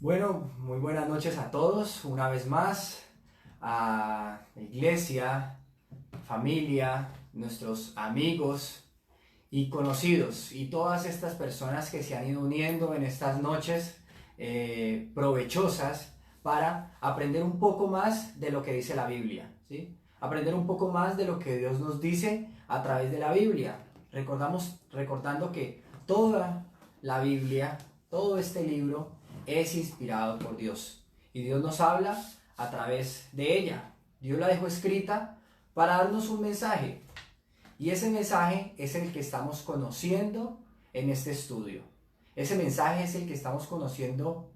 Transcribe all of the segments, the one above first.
Bueno, muy buenas noches a todos, una vez más, a la iglesia, familia, nuestros amigos y conocidos y todas estas personas que se han ido uniendo en estas noches provechosas para aprender un poco más de lo que dice la Biblia, ¿sí? Aprender un poco más de lo que Dios nos dice a través de la Biblia. Recordando que toda la Biblia, todo este libro, es inspirado por Dios. Y Dios nos habla a través de ella. Dios la dejó escrita para darnos un mensaje. Y ese mensaje es el que estamos conociendo en este estudio. Ese mensaje es el que estamos conociendo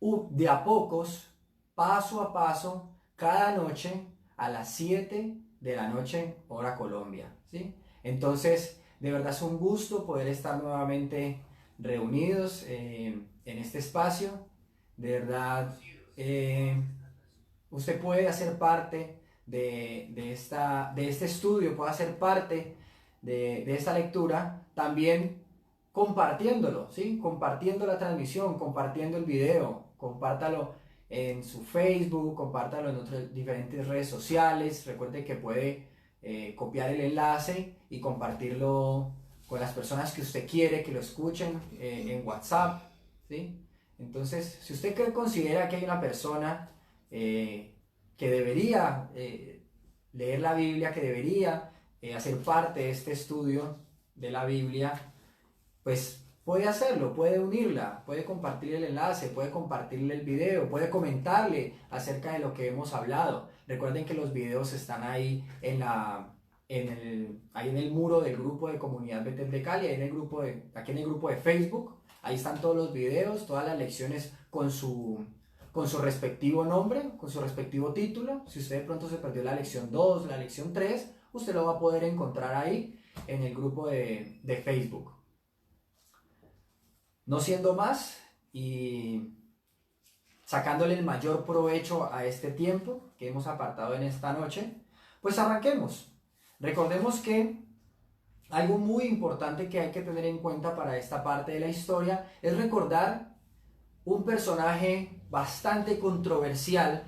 de a pocos, paso a paso, cada noche a las 7 de la noche, hora Colombia, ¿sí? Entonces, de verdad es un gusto poder estar nuevamente reunidos en este espacio. De verdad, usted puede hacer parte de este estudio, puede hacer parte de esta lectura, también compartiéndolo, ¿sí? Compartiendo la transmisión, compartiendo el video, compártalo en su Facebook, compártalo en otras diferentes redes sociales. Recuerde que puede copiar el enlace y compartirlo con las personas que usted quiere que lo escuchen en WhatsApp, ¿sí? Entonces, si usted considera que hay una persona que debería leer la Biblia, que debería hacer parte de este estudio de la Biblia, pues puede hacerlo, puede unirla, puede compartir el enlace, puede compartirle el video, puede comentarle acerca de lo que hemos hablado. Recuerden que los videos están ahí ahí en el muro del grupo de Comunidad Betel de Cali, aquí en el grupo de Facebook. Ahí están todos los videos, todas las lecciones con su respectivo nombre, con su respectivo título. Si usted de pronto se perdió la lección 2, la lección 3, usted lo va a poder encontrar ahí en el grupo de Facebook. No siendo más y sacándole el mayor provecho a este tiempo que hemos apartado en esta noche, pues arranquemos. Recordemos que algo muy importante que hay que tener en cuenta para esta parte de la historia es recordar un personaje bastante controversial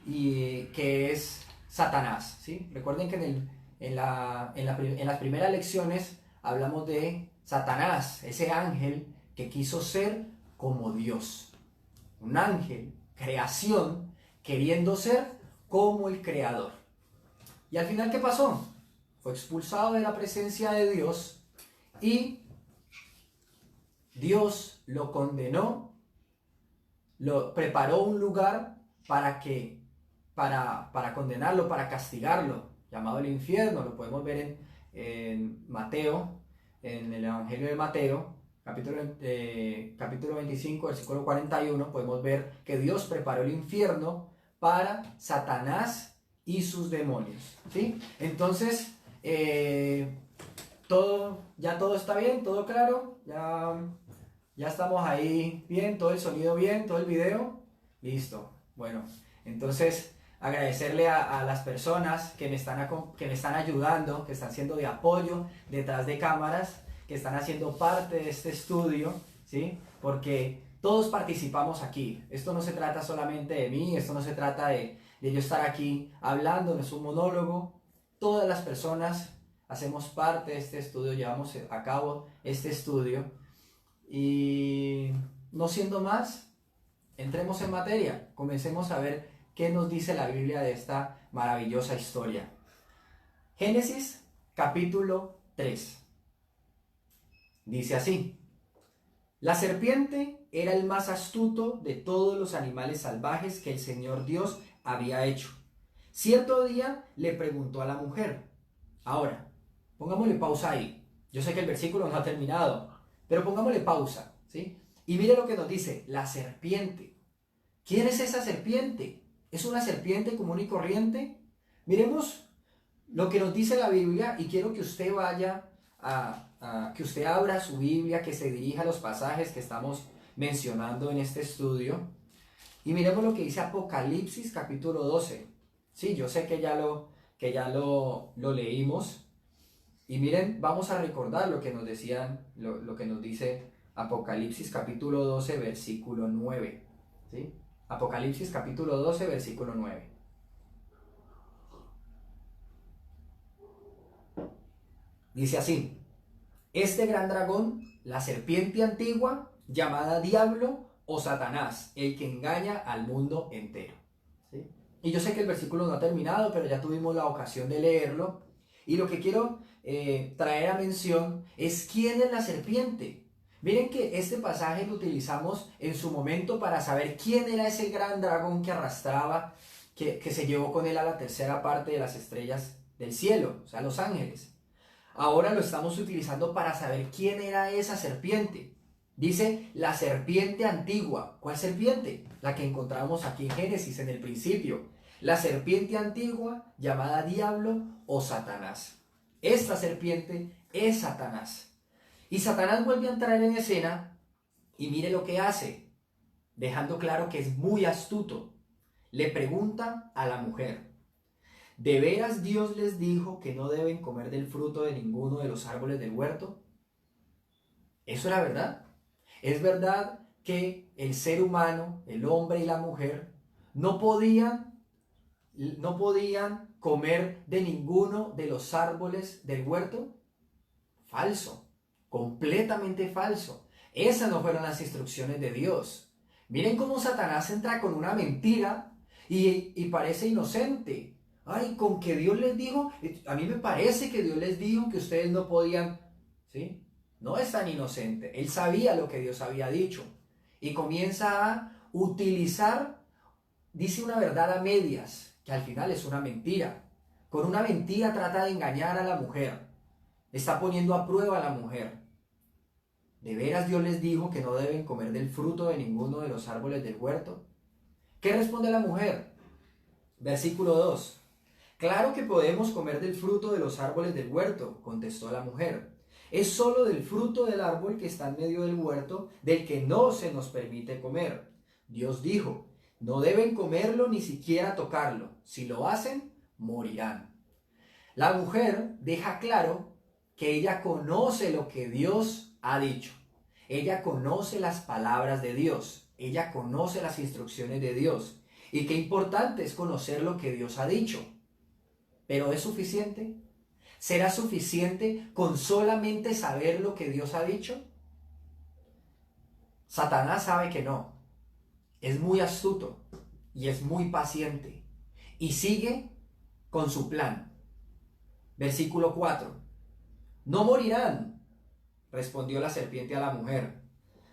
y que es Satanás, ¿sí? Recuerden que en las primeras lecciones hablamos de Satanás, ese ángel que quiso ser como Dios. Un ángel, creación, queriendo ser como el Creador. Y al final, ¿qué pasó? Fue expulsado de la presencia de Dios y Dios lo condenó, lo preparó un lugar para condenarlo, para castigarlo, llamado el infierno. Lo podemos ver en Mateo, en el Evangelio de Mateo, capítulo 25, versículo 41, podemos ver que Dios preparó el infierno para Satanás y sus demonios, ¿sí? Entonces, todo está bien, todo claro, ya estamos ahí bien, todo el sonido bien, todo el video, listo. Bueno, entonces agradecerle a las personas que me están ayudando, que están siendo de apoyo detrás de cámaras, que están haciendo parte de este estudio, ¿sí? Porque todos participamos aquí. Esto no se trata solamente de mí, esto no se trata de yo estar aquí hablando, no es un monólogo. Todas las personas hacemos parte de este estudio, llevamos a cabo este estudio. Y no siendo más, entremos en materia, comencemos a ver qué nos dice la Biblia de esta maravillosa historia. Génesis capítulo 3. Dice así: la serpiente era el más astuto de todos los animales salvajes que el Señor Dios había hecho. Cierto día le preguntó a la mujer. Ahora, pongámosle pausa ahí. Yo sé que el versículo no ha terminado, pero pongámosle pausa, ¿sí? Y mire lo que nos dice, la serpiente. ¿Quién es esa serpiente? ¿Es una serpiente común y corriente? Miremos lo que nos dice la Biblia y quiero que usted vaya que usted abra su Biblia, que se dirija a los pasajes que estamos mencionando en este estudio. Y miremos lo que dice Apocalipsis capítulo 12. Sí, yo sé que ya lo leímos. Y miren, vamos a recordar lo que nos que nos dice Apocalipsis capítulo 12, versículo 9. ¿sí? Apocalipsis capítulo 12, versículo 9. Dice así: este gran dragón, la serpiente antigua, llamada Diablo o Satanás, el que engaña al mundo entero. ¿Sí? Y yo sé que el versículo no ha terminado, pero ya tuvimos la ocasión de leerlo. Y lo que quiero traer a mención es quién es la serpiente. Miren que este pasaje lo utilizamos en su momento para saber quién era ese gran dragón que arrastraba, que se llevó con él a la tercera parte de las estrellas del cielo, o sea, los ángeles. Ahora lo estamos utilizando para saber quién era esa serpiente. Dice la serpiente antigua. ¿Cuál serpiente? La que encontramos aquí en Génesis, en el principio. La serpiente antigua llamada Diablo o Satanás. Esta serpiente es Satanás. Y Satanás vuelve a entrar en escena y mire lo que hace, dejando claro que es muy astuto. Le pregunta a la mujer: ¿de veras Dios les dijo que no deben comer del fruto de ninguno de los árboles del huerto? ¿Eso era verdad? ¿Es verdad que el ser humano, el hombre y la mujer, no podían comer de ninguno de los árboles del huerto? Falso, completamente falso. Esas no fueron las instrucciones de Dios. Miren cómo Satanás entra con una mentira y parece inocente. Ay, con que Dios les dijo, a mí me parece que Dios les dijo que ustedes no podían, ¿sí? No es tan inocente. Él sabía lo que Dios había dicho y comienza a utilizar, dice una verdad a medias, que al final es una mentira. Con una mentira trata de engañar a la mujer. Está poniendo a prueba a la mujer. ¿De veras Dios les dijo que no deben comer del fruto de ninguno de los árboles del huerto? ¿Qué responde la mujer? Versículo 2. Claro que podemos comer del fruto de los árboles del huerto, contestó la mujer. Es solo del fruto del árbol que está en medio del huerto del que no se nos permite comer. Dios dijo: no deben comerlo ni siquiera tocarlo. Si lo hacen, morirán. La mujer deja claro que ella conoce lo que Dios ha dicho. Ella conoce las palabras de Dios. Ella conoce las instrucciones de Dios. Y qué importante es conocer lo que Dios ha dicho. ¿Pero es suficiente? ¿Será suficiente con solamente saber lo que Dios ha dicho? Satanás sabe que no. Es muy astuto y es muy paciente. Y sigue con su plan. Versículo 4. No morirán, respondió la serpiente a la mujer.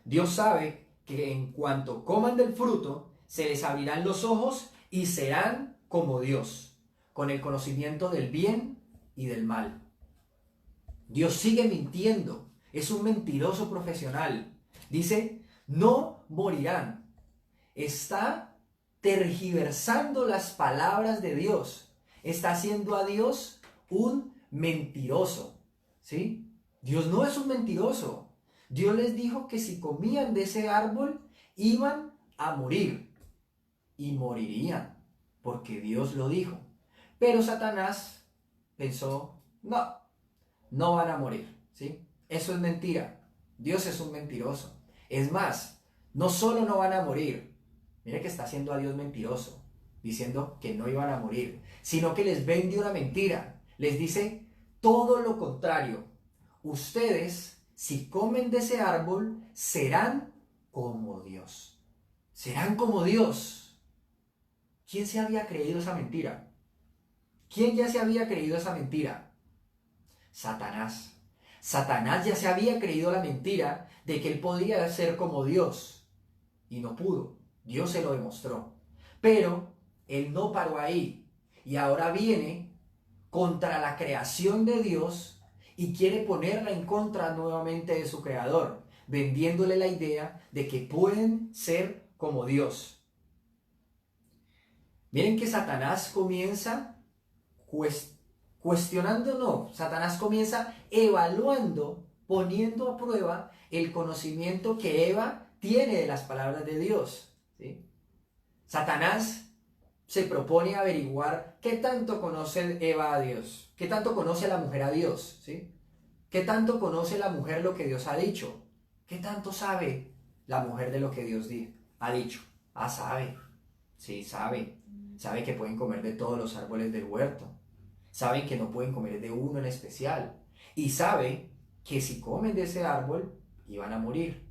Dios sabe que en cuanto coman del fruto, se les abrirán los ojos y serán como Dios, con el conocimiento del bien y del mal. Dios sigue mintiendo, es un mentiroso profesional. Dice, no morirán. Está tergiversando las palabras de Dios. Está haciendo a Dios un mentiroso. ¿Sí? Dios no es un mentiroso. Dios les dijo que si comían de ese árbol iban a morir. Y morirían, porque Dios lo dijo. Pero Satanás pensó, no van a morir. ¿Sí? Eso es mentira. Dios es un mentiroso. Es más, no solo no van a morir, mire que está haciendo a Dios mentiroso, diciendo que no iban a morir, sino que les vende una mentira. Les dice todo lo contrario. Ustedes, si comen de ese árbol, serán como Dios. Serán como Dios. ¿Quién se había creído esa mentira? ¿Quién ya se había creído esa mentira? Satanás. Satanás ya se había creído la mentira de que él podía ser como Dios. Y no pudo. Dios se lo demostró. Pero él no paró ahí. Y ahora viene contra la creación de Dios y quiere ponerla en contra nuevamente de su creador, vendiéndole la idea de que pueden ser como Dios. Miren que Satanás comienza Satanás comienza evaluando, poniendo a prueba el conocimiento que Eva tiene de las palabras de Dios. ¿Sí? Satanás se propone averiguar qué tanto conoce Eva a Dios, qué tanto conoce la mujer a Dios, ¿sí? Qué tanto conoce la mujer lo que Dios ha dicho, qué tanto sabe la mujer de lo que Dios ha dicho. Ah, sabe. Sí, sabe. Sabe que pueden comer de todos los árboles del huerto. Saben que no pueden comer de uno en especial. Y sabe que si comen de ese árbol, iban a morir.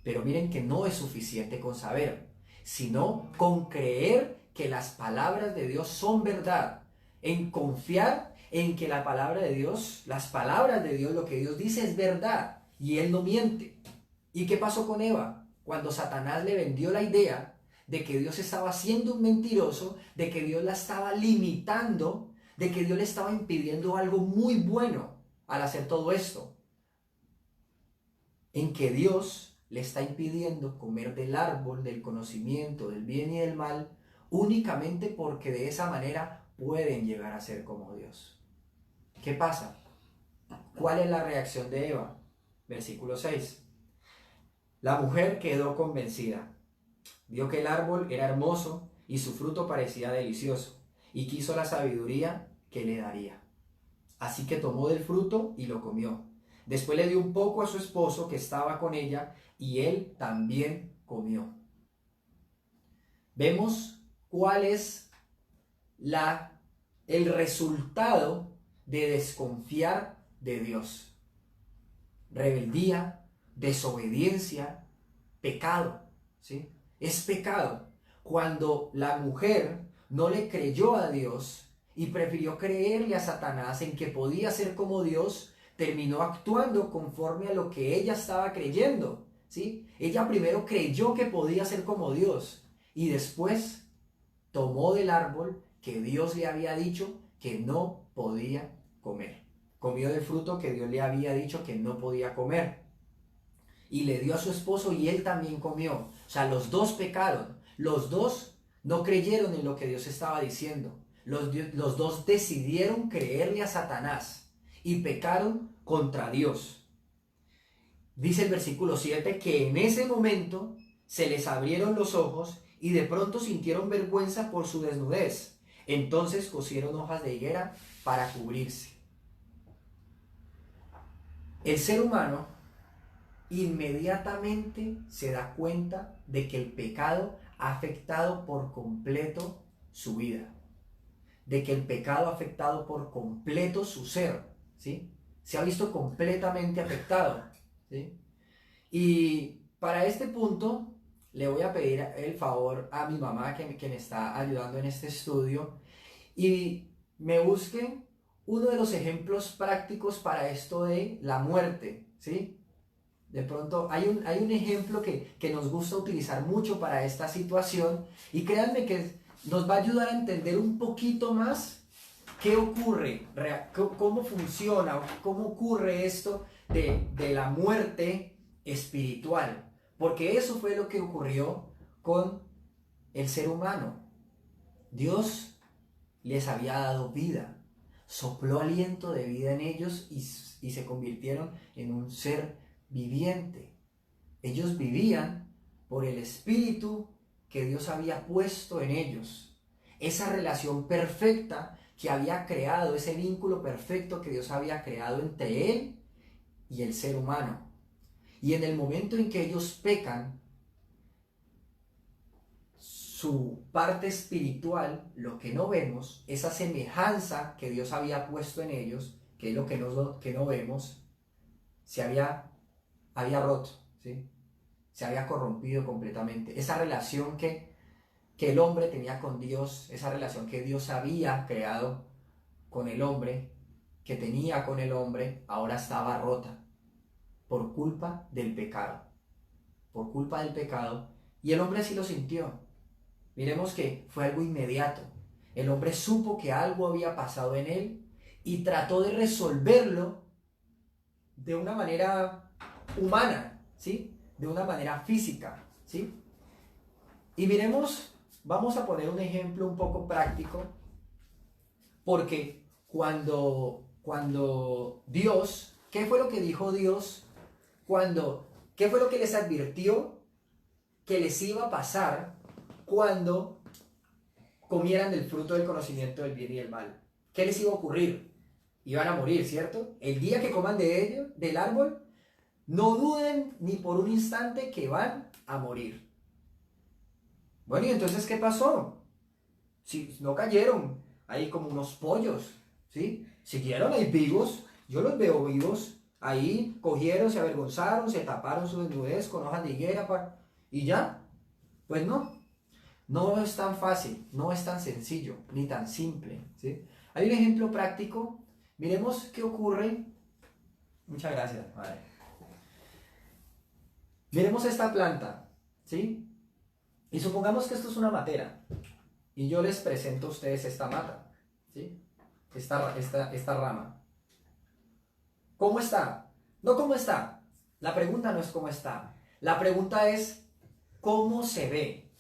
Pero miren que no es suficiente con saber, sino con creer que las palabras de Dios son verdad, en confiar en que la palabra de Dios, las palabras de Dios, lo que Dios dice es verdad y Él no miente. ¿Y qué pasó con Eva? Cuando Satanás le vendió la idea de que Dios estaba siendo un mentiroso, de que Dios la estaba limitando, de que Dios le estaba impidiendo algo muy bueno al hacer todo esto, en que Dios le está impidiendo comer del árbol del conocimiento del bien y del mal únicamente porque de esa manera pueden llegar a ser como Dios. ¿Qué pasa? ¿Cuál es la reacción de Eva? Versículo 6. La mujer quedó convencida, vio que el árbol era hermoso y su fruto parecía delicioso, y quiso la sabiduría que le daría. Así que tomó del fruto y lo comió. Después le dio un poco a su esposo que estaba con ella, y él también comió. Vemos cuál es el resultado de desconfiar de Dios. Rebeldía, desobediencia, pecado, ¿sí? Es pecado cuando la mujer no le creyó a Dios y prefirió creerle a Satanás en que podía ser como Dios, terminó actuando conforme a lo que ella estaba creyendo, ¿sí? Ella primero creyó que podía ser como Dios y después tomó del árbol que Dios le había dicho que no podía comer. Comió del fruto que Dios le había dicho que no podía comer. Y le dio a su esposo y él también comió. O sea, los dos pecaron. Los dos no creyeron en lo que Dios estaba diciendo. Los dos decidieron creerle a Satanás y pecaron contra Dios. Dice el versículo 7 que en ese momento se les abrieron los ojos y de pronto sintieron vergüenza por su desnudez. Entonces cosieron hojas de higuera para cubrirse. El ser humano inmediatamente se da cuenta de que el pecado ha afectado por completo su vida, de que el pecado ha afectado por completo su ser, ¿sí? Se ha visto completamente afectado, ¿sí? Y para este punto le voy a pedir el favor a mi mamá que me está ayudando en este estudio y me busquen uno de los ejemplos prácticos para esto de la muerte, ¿sí? De pronto hay un ejemplo que nos gusta utilizar mucho para esta situación y créanme que nos va a ayudar a entender un poquito más qué ocurre, cómo funciona, cómo ocurre esto de la muerte espiritual. Porque eso fue lo que ocurrió con el ser humano. Dios les había dado vida, sopló aliento de vida en ellos y se convirtieron en un ser viviente. Ellos vivían por el espíritu que Dios había puesto en ellos. Esa relación perfecta que había creado, ese vínculo perfecto que Dios había creado entre Él y el ser humano. Y en el momento en que ellos pecan, su parte espiritual, lo que no vemos, esa semejanza que Dios había puesto en ellos, que es lo que no vemos, se había roto, ¿sí? Se había corrompido completamente. Esa relación que el hombre tenía con Dios, esa relación que Dios había creado con el hombre, que tenía con el hombre, ahora estaba rota por culpa del pecado. Por culpa del pecado. Y el hombre así lo sintió. Miremos que fue algo inmediato. El hombre supo que algo había pasado en él y trató de resolverlo de una manera humana, ¿sí? De una manera física, ¿sí? Y miremos, vamos a poner un ejemplo un poco práctico, porque cuando Dios, ¿qué fue lo que dijo Dios? ¿Qué fue lo que les advirtió que les iba a pasar cuando comieran del fruto del conocimiento del bien y del mal? ¿Qué les iba a ocurrir? Iban a morir, ¿cierto? El día que coman de ello, del árbol, no duden ni por un instante que van a morir. Bueno, ¿y entonces qué pasó? Si no cayeron ahí como unos pollos, ¿sí? Siguieron ahí vivos, yo los veo vivos, ahí cogieron, se avergonzaron, se taparon su desnudez con hojas de higuera y ya, pues no, no es tan fácil, no es tan sencillo, ni tan simple, ¿sí? Hay un ejemplo práctico, miremos qué ocurre, muchas gracias, madre. Miremos esta planta, ¿sí? Y supongamos que esto es una matera. Y yo les presento a ustedes esta mata, ¿sí? Esta rama. ¿Cómo está? No cómo está. La pregunta no es cómo está. La pregunta es cómo se ve.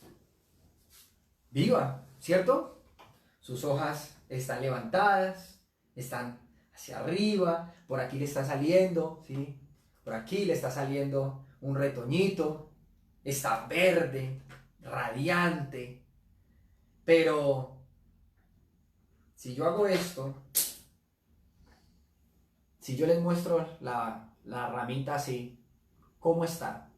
Viva, ¿cierto? Sus hojas están levantadas, están hacia arriba, por aquí le está saliendo, ¿sí? Por aquí le está saliendo un retoñito, está verde, radiante, pero si yo hago esto, si yo les muestro la ramita así, ¿cómo está?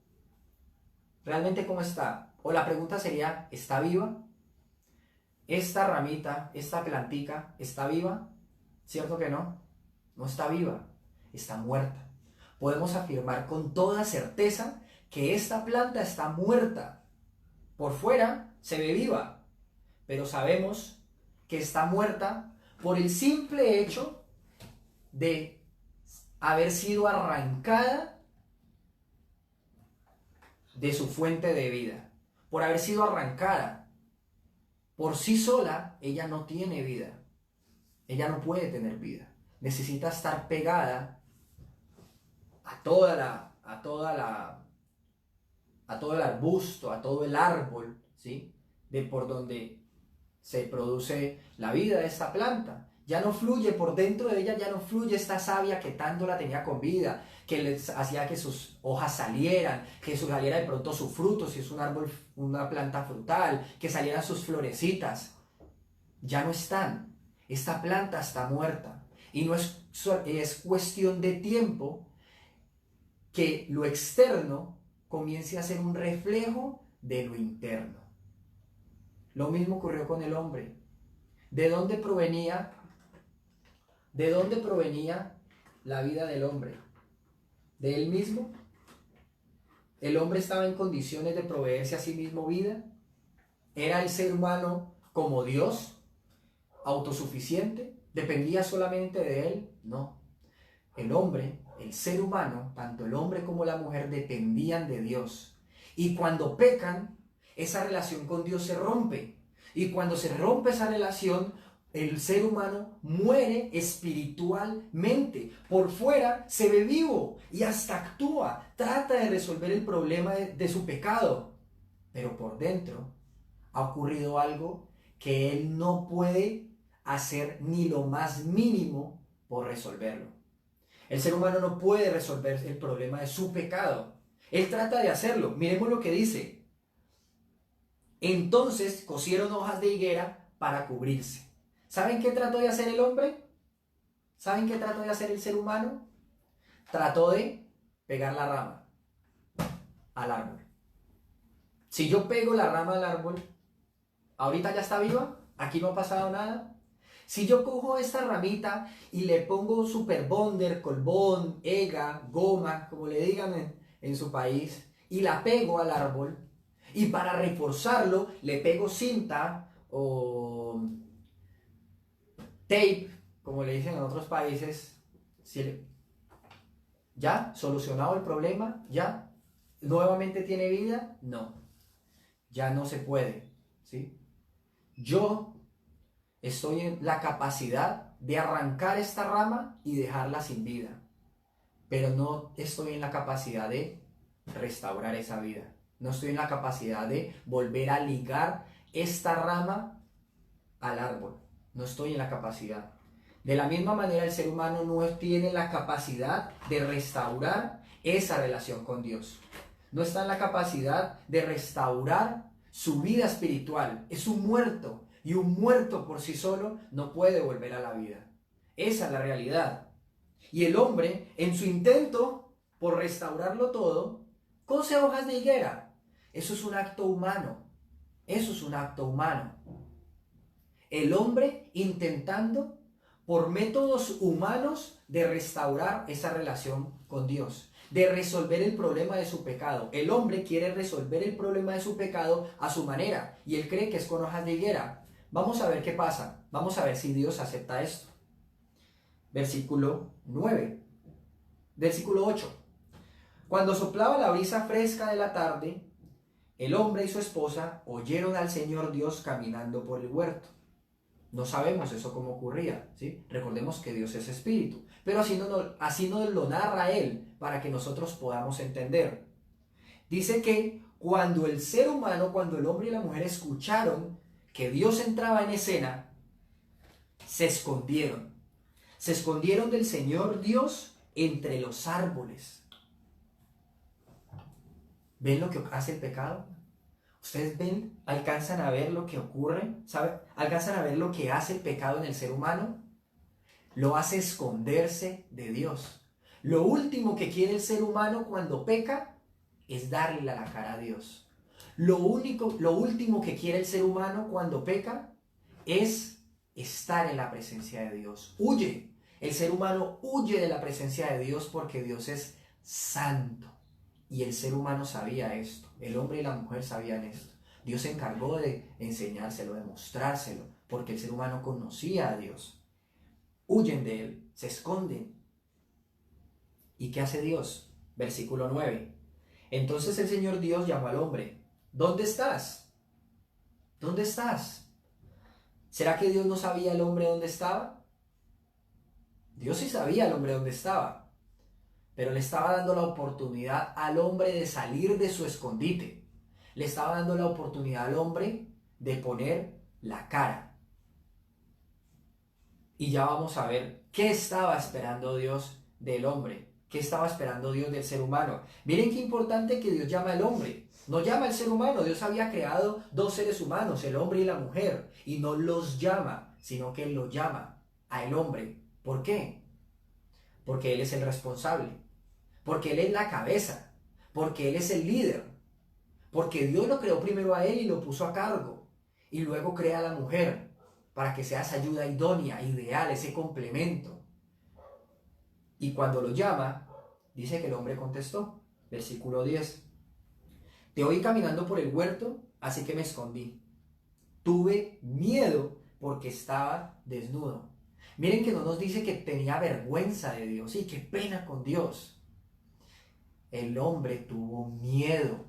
¿Realmente cómo está? O la pregunta sería, ¿está viva? ¿Esta ramita, esta plantica, está viva? ¿Cierto que no? No está viva, está muerta. Podemos afirmar con toda certeza que esta planta está muerta. Por fuera se ve viva, pero sabemos que está muerta por el simple hecho de haber sido arrancada de su fuente de vida, por haber sido arrancada. Por sí sola, ella no tiene vida, ella no puede tener vida, necesita estar pegada a todo el arbusto, a todo el árbol, ¿sí? De por donde se produce la vida de esta planta. Ya no fluye, por dentro de ella ya no fluye esta savia que tanto la tenía con vida, que les hacía que sus hojas salieran, que saliera de pronto su fruto, si es un árbol, una planta frutal, que salieran sus florecitas. Ya no están. Esta planta está muerta. Y no es cuestión de tiempo que lo externo comience a ser un reflejo de lo interno. Lo mismo ocurrió con el hombre. ¿De dónde provenía la vida del hombre? ¿De él mismo? ¿El hombre estaba en condiciones de proveerse a sí mismo vida? ¿Era el ser humano como Dios, autosuficiente? ¿Dependía solamente de él? No. El hombre, el ser humano, tanto el hombre como la mujer dependían de Dios. Y cuando pecan, esa relación con Dios se rompe. Y cuando se rompe esa relación, el ser humano muere espiritualmente. Por fuera se ve vivo y hasta actúa, trata de resolver el problema de su pecado. Pero por dentro ha ocurrido algo que él no puede hacer ni lo más mínimo por resolverlo. El ser humano no puede resolver el problema de su pecado. Él trata de hacerlo. Miremos lo que dice. Entonces cosieron hojas de higuera para cubrirse. ¿Saben qué trató de hacer el hombre? ¿Saben qué trató de hacer el ser humano? Trató de pegar la rama al árbol. Si yo pego la rama al árbol, ahorita ya está viva, aquí no ha pasado nada. Si yo cojo esta ramita y le pongo super bonder, colbón, ega, goma, como le digan en su país, y la pego al árbol, y para reforzarlo le pego cinta o tape, como le dicen en otros países, ¿ya? ¿Solucionado el problema? ¿Ya? ¿Nuevamente tiene vida? No, ya no se puede, ¿sí? Yo estoy en la capacidad de arrancar esta rama y dejarla sin vida, pero no estoy en la capacidad de restaurar esa vida. No estoy en la capacidad de volver a ligar esta rama al árbol. No estoy en la capacidad. De la misma manera, el ser humano no tiene la capacidad de restaurar esa relación con Dios. No está en la capacidad de restaurar su vida espiritual. Es un muerto. Y un muerto por sí solo no puede volver a la vida. Esa es la realidad. Y el hombre, en su intento por restaurarlo todo, cose hojas de higuera. Eso es un acto humano. Eso es un acto humano. El hombre intentando por métodos humanos de restaurar esa relación con Dios, de resolver el problema de su pecado. El hombre quiere resolver el problema de su pecado a su manera y él cree que es con hojas de higuera. Vamos a ver qué pasa. Vamos a ver si Dios acepta esto. Versículo 9. Versículo 8. Cuando soplaba la brisa fresca de la tarde, el hombre y su esposa oyeron al Señor Dios caminando por el huerto. No sabemos eso cómo ocurría, ¿sí? Recordemos que Dios es espíritu, pero así nos lo narra Él para que nosotros podamos entender. Dice que cuando el ser humano, cuando el hombre y la mujer escucharon que Dios entraba en escena, se escondieron. Se escondieron del Señor Dios entre los árboles. ¿Ven lo que hace el pecado? ¿Ustedes ven, alcanzan a ver lo que ocurre? ¿Saben? ¿Alcanzan a ver lo que hace el pecado en el ser humano? Lo hace esconderse de Dios. Lo último que quiere el ser humano cuando peca es darle la cara a Dios. Lo último que quiere el ser humano cuando peca es estar en la presencia de Dios. Huye. El ser humano huye de la presencia de Dios porque Dios es santo. Y el ser humano sabía esto, el hombre y la mujer sabían esto. Dios se encargó de enseñárselo, de mostrárselo, porque el ser humano conocía a Dios. Huyen de él, se esconden. ¿Y qué hace Dios? Versículo 9. Entonces el Señor Dios llamó al hombre. ¿Dónde estás? ¿Dónde estás? ¿Será que Dios no sabía el hombre dónde estaba? Dios sí sabía el hombre dónde estaba. Pero le estaba dando la oportunidad al hombre de salir de su escondite. Le estaba dando la oportunidad al hombre de poner la cara. Y ya vamos a ver qué estaba esperando Dios del hombre. ¿Qué estaba esperando Dios del ser humano? Miren qué importante que Dios llama al hombre. No llama al ser humano. Dios había creado dos seres humanos, el hombre y la mujer. Y no los llama, sino que Él lo llama al hombre. ¿Por qué? Porque Él es el responsable. Porque Él es la cabeza, porque Él es el líder, porque Dios lo creó primero a Él y lo puso a cargo, y luego crea a la mujer para que sea esa ayuda idónea, ideal, ese complemento. Y cuando lo llama, dice que el hombre contestó, versículo 10, te oí caminando por el huerto, así que me escondí. Tuve miedo porque estaba desnudo. Miren que no nos dice que tenía vergüenza de Dios, y qué pena con Dios. El hombre tuvo miedo.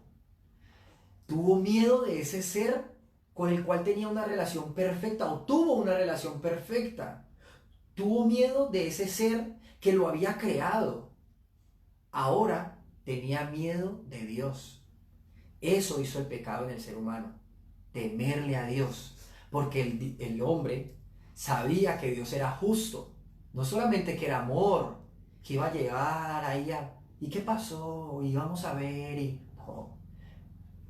Tuvo miedo de ese ser con el cual tenía una relación perfecta o tuvo una relación perfecta. Tuvo miedo de ese ser que lo había creado. Ahora tenía miedo de Dios. Eso hizo el pecado en el ser humano. Temerle a Dios. Porque el hombre sabía que Dios era justo. No solamente que era amor, que iba a llegar ahí a... ¿Y qué pasó? Y vamos a ver. No.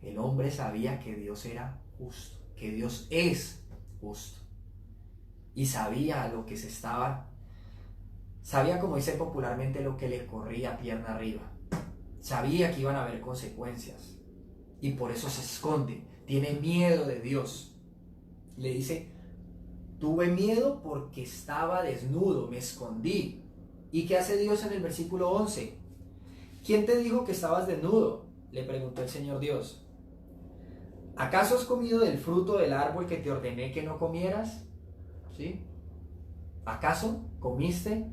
El hombre sabía que Dios era justo, que Dios es justo. Y sabía lo que sabía, como dice popularmente, lo que le corría pierna arriba. Sabía que iban a haber consecuencias. Y por eso se esconde. Tiene miedo de Dios. Le dice, tuve miedo porque estaba desnudo, me escondí. ¿Y qué hace Dios en el versículo 11? ¿Quién te dijo que estabas desnudo?, le preguntó el Señor Dios. ¿Acaso has comido del fruto del árbol que te ordené que no comieras? ¿Sí? ¿Acaso comiste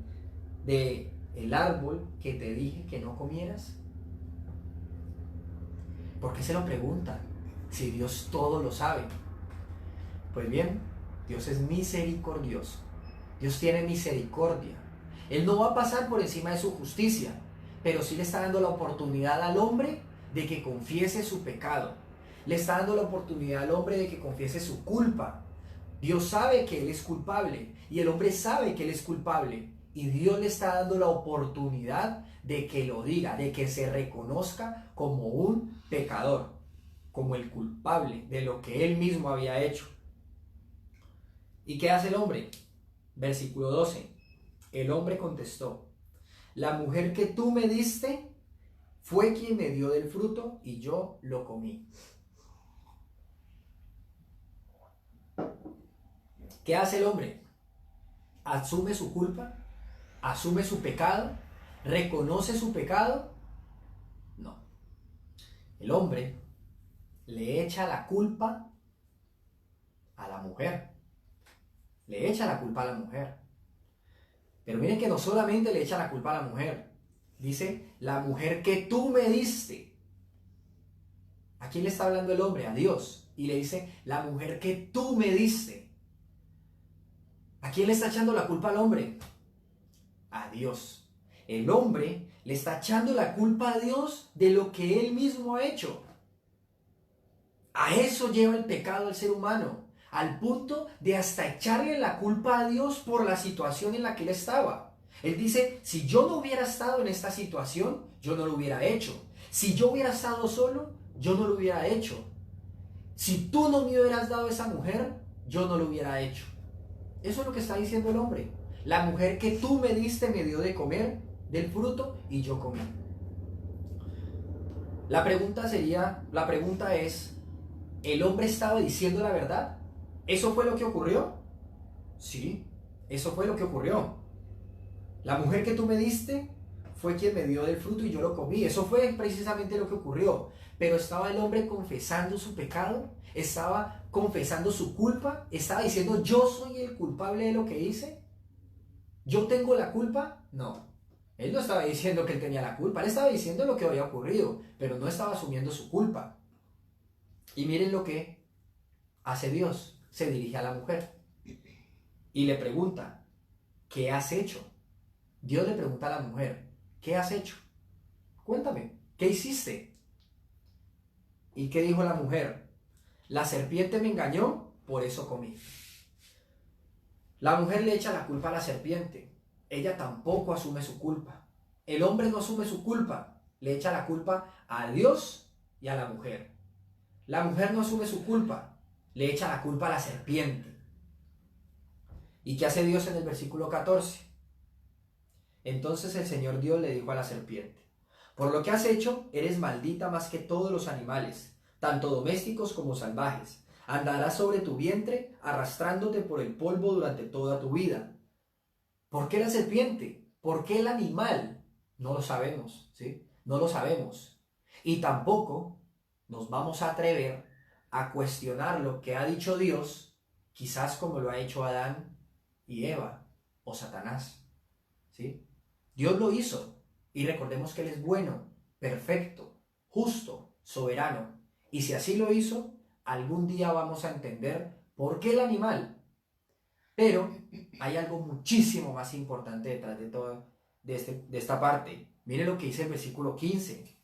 del árbol que te dije que no comieras? ¿Por qué se lo pregunta? Si Dios todo lo sabe. Pues bien, Dios es misericordioso. Dios tiene misericordia. Él no va a pasar por encima de su justicia, pero sí le está dando la oportunidad al hombre de que confiese su pecado. Le está dando la oportunidad al hombre de que confiese su culpa. Dios sabe que él es culpable y el hombre sabe que él es culpable. Y Dios le está dando la oportunidad de que lo diga, de que se reconozca como un pecador, como el culpable de lo que él mismo había hecho. ¿Y qué hace el hombre? Versículo 12. El hombre contestó, la mujer que tú me diste fue quien me dio del fruto y yo lo comí. ¿Qué hace el hombre? Asume su culpa, asume su pecado, reconoce su pecado. No. El hombre le echa la culpa a la mujer. Le echa la culpa a la mujer. Pero miren que no solamente le echa la culpa a la mujer. Dice, la mujer que tú me diste. ¿A quién le está hablando el hombre? A Dios. Y le dice, la mujer que tú me diste. ¿A quién le está echando la culpa al hombre? A Dios. El hombre le está echando la culpa a Dios de lo que él mismo ha hecho. A eso lleva el pecado al ser humano, al punto de hasta echarle la culpa a Dios por la situación en la que él estaba. Él dice, si yo no hubiera estado en esta situación, yo no lo hubiera hecho. Si yo hubiera estado solo, yo no lo hubiera hecho. Si tú no me hubieras dado esa mujer, yo no lo hubiera hecho. Eso es lo que está diciendo el hombre. La mujer que tú me diste me dio de comer del fruto y yo comí. La pregunta es, ¿el hombre estaba diciendo la verdad? ¿Eso fue lo que ocurrió? Sí, eso fue lo que ocurrió. La mujer que tú me diste fue quien me dio del fruto y yo lo comí. Eso fue precisamente lo que ocurrió. Pero estaba el hombre confesando su pecado, estaba confesando su culpa, estaba diciendo, yo soy el culpable de lo que hice. ¿Yo tengo la culpa? No. Él no estaba diciendo que él tenía la culpa, él estaba diciendo lo que había ocurrido, pero no estaba asumiendo su culpa. Y miren lo que hace Dios. Se dirige a la mujer y le pregunta, ¿qué has hecho? Dios le pregunta a la mujer, ¿qué has hecho? Cuéntame, ¿qué hiciste? ¿Y qué dijo la mujer? La serpiente me engañó, por eso comí. La mujer le echa la culpa a la serpiente. Ella tampoco asume su culpa. El hombre no asume su culpa. Le echa la culpa a Dios y a la mujer. La mujer no asume su culpa. Le echa la culpa a la serpiente. ¿Y qué hace Dios en el versículo 14? Entonces el Señor Dios le dijo a la serpiente, por lo que has hecho, eres maldita más que todos los animales, tanto domésticos como salvajes. Andarás sobre tu vientre, arrastrándote por el polvo durante toda tu vida. ¿Por qué la serpiente? ¿Por qué el animal? No lo sabemos, ¿sí? No lo sabemos. Y tampoco nos vamos a atrever a cuestionar lo que ha dicho Dios, quizás como lo ha hecho Adán y Eva o Satanás, ¿sí? Dios lo hizo y recordemos que Él es bueno, perfecto, justo, soberano. Y si así lo hizo, algún día vamos a entender por qué el animal. Pero hay algo muchísimo más importante detrás de todo de esta parte. Mire lo que dice el versículo 15.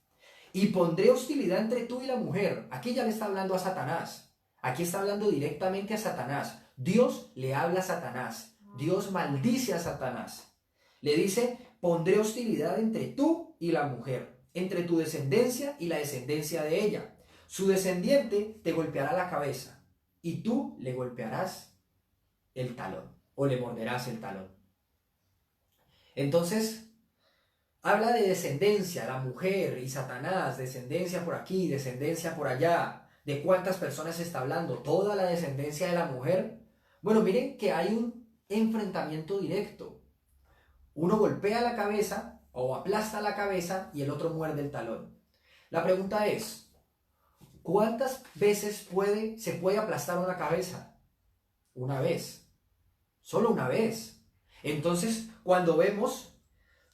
Y pondré hostilidad entre tú y la mujer. Aquí ya le está hablando a Satanás. Aquí está hablando directamente a Satanás. Dios le habla a Satanás. Dios maldice a Satanás. Le dice, pondré hostilidad entre tú y la mujer, entre tu descendencia y la descendencia de ella. Su descendiente te golpeará la cabeza y tú le golpearás el talón o le morderás el talón. Entonces, habla de descendencia, la mujer y Satanás, descendencia por aquí, descendencia por allá. ¿De cuántas personas está hablando? ¿Toda la descendencia de la mujer? Bueno, miren que hay un enfrentamiento directo. Uno golpea la cabeza o aplasta la cabeza y el otro muerde el talón. La pregunta es, ¿cuántas veces se puede aplastar una cabeza? Una vez. Solo una vez. Entonces, cuando vemos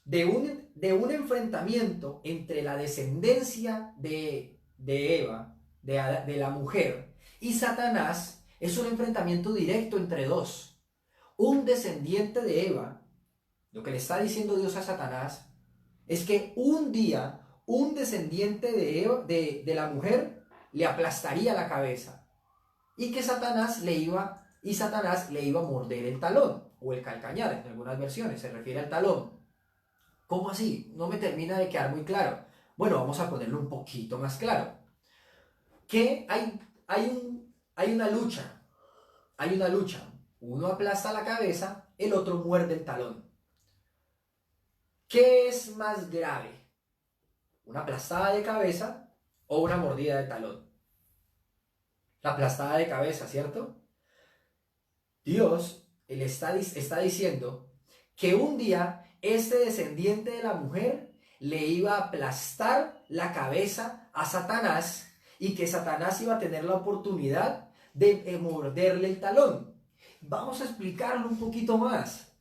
de un enfrentamiento entre la descendencia de Eva, de la mujer, y Satanás, es un enfrentamiento directo entre dos. Un descendiente de Eva, lo que le está diciendo Dios a Satanás, es que un día un descendiente de Eva, de la mujer, le aplastaría la cabeza. Y que Satanás le iba a morder el talón, o el calcañar, en algunas versiones se refiere al talón. ¿Cómo así? No me termina de quedar muy claro. Bueno, vamos a ponerlo un poquito más claro. Que hay una lucha. Hay una lucha. Uno aplasta la cabeza, el otro muerde el talón. ¿Qué es más grave? ¿Una aplastada de cabeza o una mordida de talón? La aplastada de cabeza, ¿cierto? Dios está diciendo que un día este descendiente de la mujer le iba a aplastar la cabeza a Satanás y que Satanás iba a tener la oportunidad de morderle el talón. Vamos a explicarlo un poquito más.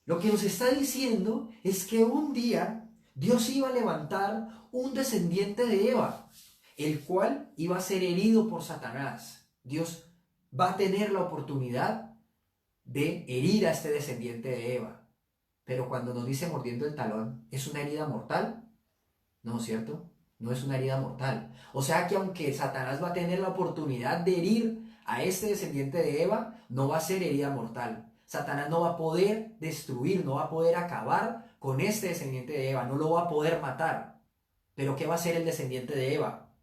Lo que nos está diciendo es que un día Dios iba a levantar un descendiente de Eva, el cual iba a ser herido por Satanás. Dios va a tener la oportunidad de herir a este descendiente de Eva. Pero cuando nos dice mordiendo el talón, ¿es una herida mortal? No, ¿cierto? No es una herida mortal. O sea que aunque Satanás va a tener la oportunidad de herir a este descendiente de Eva, no va a ser herida mortal. Satanás no va a poder destruir, no va a poder acabar con este descendiente de Eva, no lo va a poder matar. Pero ¿qué va a hacer el descendiente de Eva?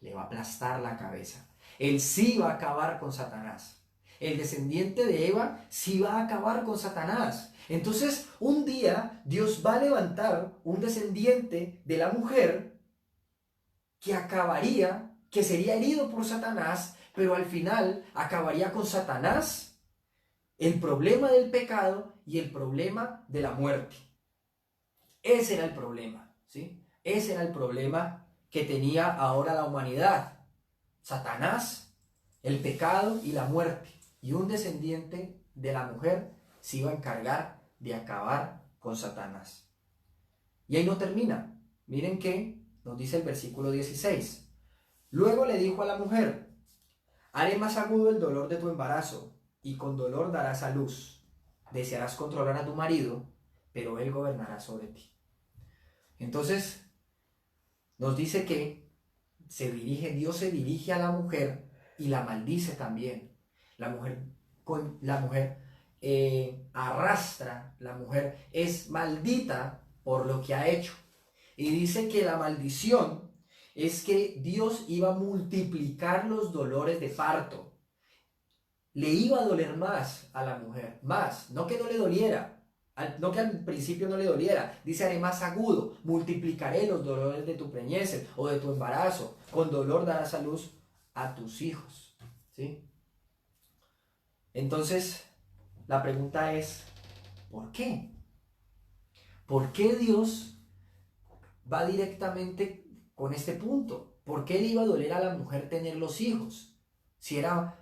Le va a aplastar la cabeza. Él sí va a acabar con Satanás. El descendiente de Eva sí va a acabar con Satanás. Entonces, un día Dios va a levantar un descendiente de la mujer que acabaría, que sería herido por Satanás, pero al final acabaría con Satanás, el problema del pecado y el problema de la muerte. Ese era el problema, ¿sí? Ese era el problema que tenía ahora la humanidad. Satanás, el pecado y la muerte. Y un descendiente de la mujer se iba a encargar de acabar con Satanás. Y ahí no termina. Miren que nos dice el versículo 16. Luego le dijo a la mujer: haré más agudo el dolor de tu embarazo, y con dolor darás a luz. Desearás controlar a tu marido, pero él gobernará sobre ti. Entonces, nos dice que Dios se dirige a la mujer y la maldice también. La mujer arrastra, la mujer es maldita por lo que ha hecho. Y dice que la maldición es que Dios iba a multiplicar los dolores de parto. Le iba a doler más a la mujer, más, no que no le doliera, no que al principio no le doliera. Dice: haré más agudo, multiplicaré los dolores de tu preñez o de tu embarazo, con dolor darás a luz a tus hijos. ¿Sí? Entonces, la pregunta es, ¿por qué? ¿Por qué Dios va directamente con este punto? ¿Por qué le iba a doler a la mujer tener los hijos? Si era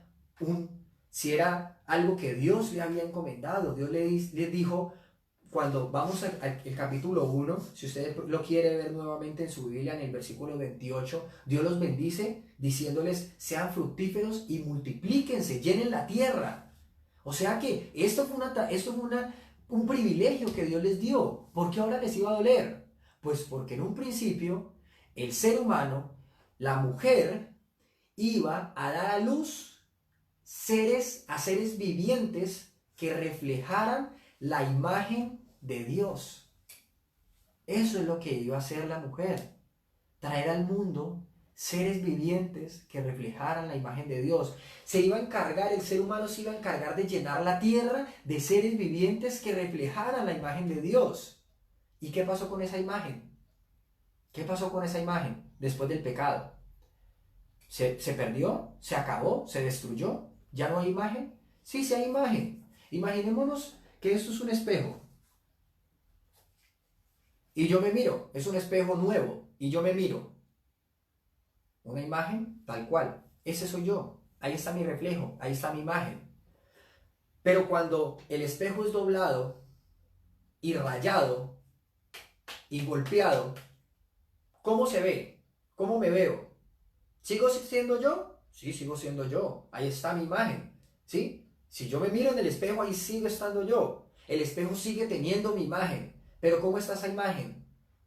algo que Dios le había encomendado. Dios le dijo, cuando vamos al capítulo 1, si usted lo quiere ver nuevamente en su Biblia, en el versículo 28, Dios los bendice diciéndoles: sean fructíferos y multiplíquense, llenen la tierra. O sea que esto fue un privilegio que Dios les dio. ¿Por qué ahora les iba a doler? Pues porque en un principio el ser humano, la mujer, iba a dar a luz a seres vivientes que reflejaran la imagen de Dios. Eso es lo que iba a hacer la mujer: traer al mundo seres vivientes que reflejaran la imagen de Dios. El ser humano se iba a encargar de llenar la tierra de seres vivientes que reflejaran la imagen de Dios. ¿Y qué pasó con esa imagen? ¿Qué pasó con esa imagen después del pecado? ¿Se perdió? ¿Se acabó? ¿Se destruyó? ¿Ya no hay imagen? Sí, sí hay imagen. Imaginémonos que esto es un espejo. Y yo me miro, es un espejo nuevo, y yo me miro. Una imagen tal cual. Ese soy yo. Ahí está mi reflejo, ahí está mi imagen. Pero cuando el espejo es doblado y rayado y golpeado, ¿cómo se ve? ¿Cómo me veo? ¿Sigo siendo yo? Sí, sigo siendo yo. Ahí está mi imagen. ¿Sí? Si yo me miro en el espejo, ahí sigo estando yo. El espejo sigue teniendo mi imagen. Pero ¿cómo está esa imagen?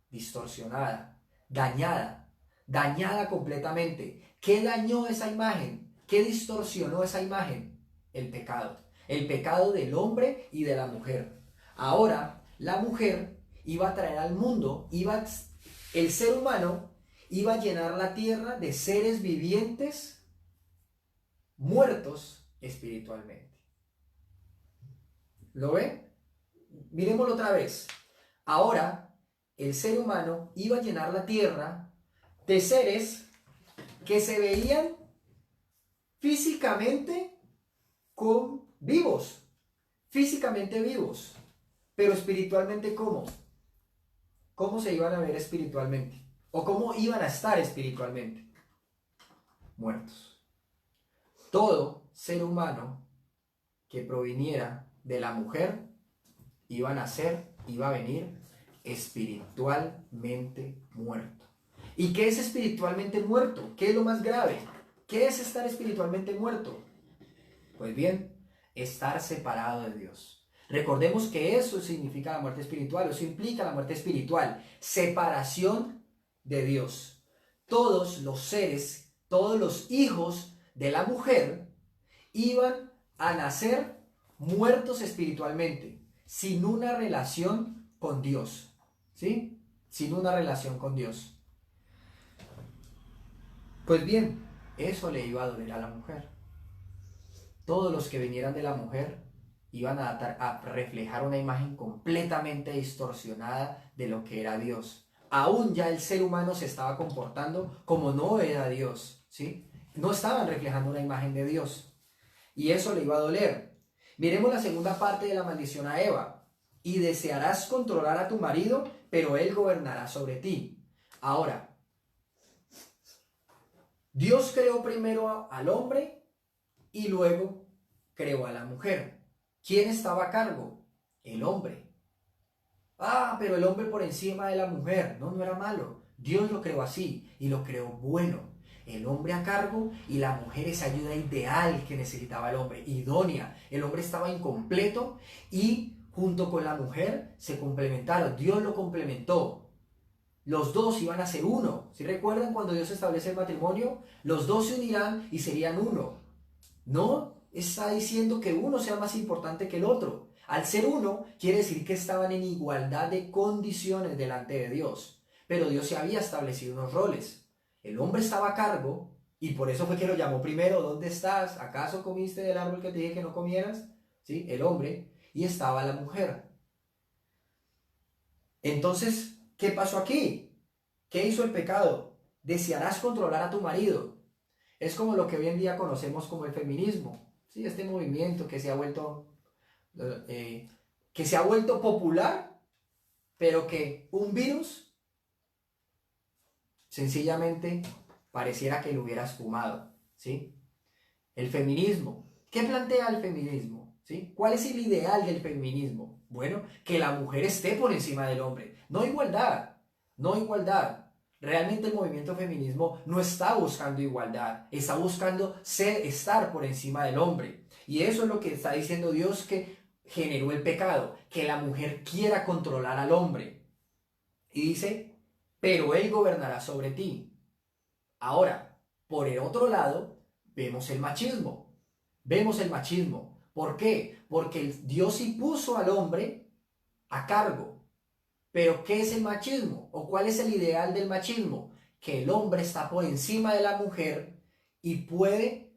Distorsionada, dañada completamente. ¿Qué dañó esa imagen? ¿Qué distorsionó esa imagen? El pecado del hombre y de la mujer. Ahora, la mujer iba a traer al mundo, el ser humano iba a llenar la tierra de seres vivientes muertos espiritualmente. ¿Lo ven? Miremoslo otra vez. Ahora, el ser humano iba a llenar la tierra de seres que se veían físicamente con vivos, físicamente vivos, pero espiritualmente ¿cómo? ¿Cómo se iban a ver espiritualmente? ¿O cómo iban a estar espiritualmente? Muertos. Todo ser humano que proviniera de la mujer iba a venir espiritualmente muerto. ¿Y qué es espiritualmente muerto? ¿Qué es lo más grave? ¿Qué es estar espiritualmente muerto? Pues bien, estar separado de Dios. Recordemos que eso significa la muerte espiritual, eso implica la muerte espiritual, separación de Dios. Todos los seres, todos los hijos de la mujer iban a nacer muertos espiritualmente, sin una relación con Dios, ¿sí? Sin una relación con Dios. Pues bien, eso le iba a doler a la mujer. Todos los que vinieran de la mujer iban a reflejar una imagen completamente distorsionada de lo que era Dios. Aún ya el ser humano se estaba comportando como no era Dios, ¿sí? No estaban reflejando una imagen de Dios. Y eso le iba a doler. Miremos la segunda parte de la maldición a Eva. Y desearás controlar a tu marido, pero él gobernará sobre ti. Ahora, Dios creó primero al hombre y luego creó a la mujer. ¿Quién estaba a cargo? El hombre. Ah, pero el hombre por encima de la mujer. No, no era malo. Dios lo creó así y lo creó bueno. El hombre a cargo y la mujer esa ayuda ideal que necesitaba el hombre, idónea. El hombre estaba incompleto y junto con la mujer se complementaron. Dios lo complementó. Los dos iban a ser uno. ¿Sí recuerdan cuando Dios establece el matrimonio? Los dos se unirán y serían uno. No está diciendo que uno sea más importante que el otro. Al ser uno, quiere decir que estaban en igualdad de condiciones delante de Dios. Pero Dios se había establecido unos roles. El hombre estaba a cargo y por eso fue que lo llamó primero. ¿Dónde estás? ¿Acaso comiste del árbol que te dije que no comieras? ¿Sí? El hombre. Y estaba la mujer. Entonces, ¿qué pasó aquí? ¿Qué hizo el pecado? Desearás controlar a tu marido. Es como lo que hoy en día conocemos como el feminismo. ¿Sí? Este movimiento que se ha vuelto popular, pero que un virus sencillamente pareciera que lo hubiera esfumado, ¿sí? El feminismo. ¿Qué plantea el feminismo? ¿Sí? ¿Cuál es el ideal del feminismo? Bueno, que la mujer esté por encima del hombre. No igualdad, no igualdad. Realmente el movimiento feminismo no está buscando igualdad, está buscando estar por encima del hombre. Y eso es lo que está diciendo Dios que generó el pecado, que la mujer quiera controlar al hombre. Y dice, pero él gobernará sobre ti. Ahora, por el otro lado, vemos el machismo. Vemos el machismo. ¿Por qué? Porque Dios sí puso al hombre a cargo. Pero ¿qué es el machismo? ¿O cuál es el ideal del machismo? Que el hombre está por encima de la mujer y puede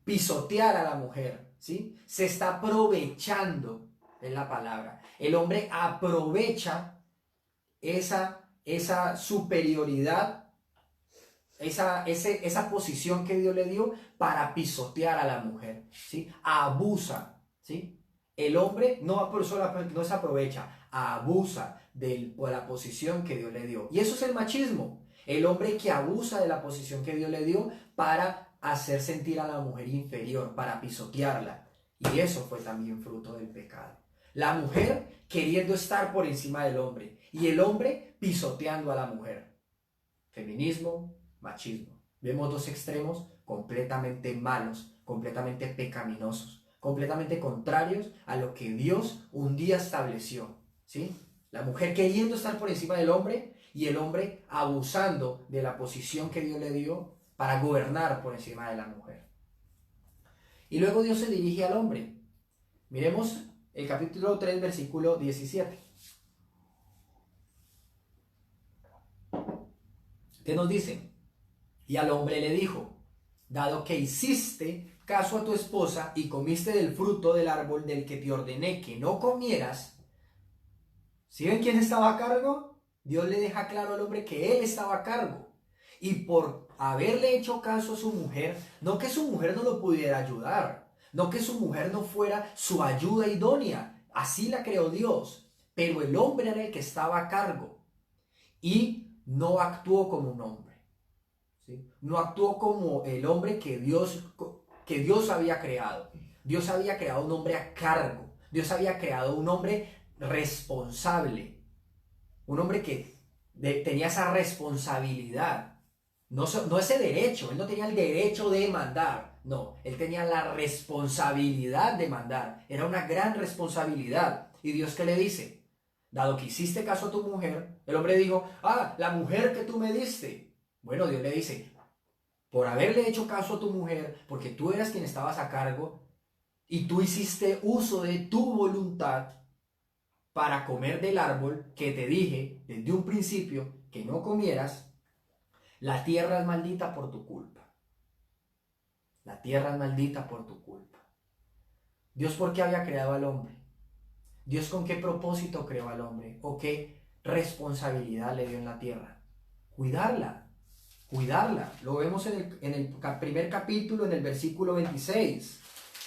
pisotear a la mujer, ¿sí? Se está aprovechando, es la palabra. El hombre aprovecha esa superioridad, esa posición que Dios le dio para pisotear a la mujer, ¿sí? Abusa, ¿sí? El hombre no se aprovecha, abusa de la posición que Dios le dio. Y eso es el machismo. El hombre que abusa de la posición que Dios le dio para hacer sentir a la mujer inferior, para pisotearla. Y eso fue también fruto del pecado. La mujer queriendo estar por encima del hombre y el hombre pisoteando a la mujer. Feminismo, machismo. Vemos dos extremos completamente malos, completamente pecaminosos, completamente contrarios a lo que Dios un día estableció, ¿sí? La mujer queriendo estar por encima del hombre y el hombre abusando de la posición que Dios le dio para gobernar por encima de la mujer. Y luego Dios se dirige al hombre. Miremos el capítulo 3, versículo 17. ¿Qué nos dice? Y al hombre le dijo, dado que hiciste caso a tu esposa y comiste del fruto del árbol del que te ordené que no comieras. ¿Sí ven quién estaba a cargo? Dios le deja claro al hombre que él estaba a cargo. Y por haberle hecho caso a su mujer, no que su mujer no lo pudiera ayudar, no que su mujer no fuera su ayuda idónea, así la creó Dios, pero el hombre era el que estaba a cargo y no actuó como un hombre, ¿sí? No actuó como el hombre que Dios había creado. Dios había creado un hombre a cargo, Dios había creado un hombre responsable, un hombre que tenía esa responsabilidad. No ese derecho, él no tenía el derecho de mandar, no, él tenía la responsabilidad de mandar, era una gran responsabilidad. ¿Y Dios qué le dice? Dado que hiciste caso a tu mujer, el hombre dijo, la mujer que tú me diste. Bueno, Dios le dice, por haberle hecho caso a tu mujer, porque tú eras quien estabas a cargo, y tú hiciste uso de tu voluntad para comer del árbol que te dije desde un principio que no comieras, la tierra es maldita por tu culpa. La tierra es maldita por tu culpa. Dios, ¿por qué había creado al hombre? Dios, ¿con qué propósito creó al hombre? ¿O qué responsabilidad le dio en la tierra? Cuidarla, cuidarla. Lo vemos en el primer capítulo, en el versículo 26.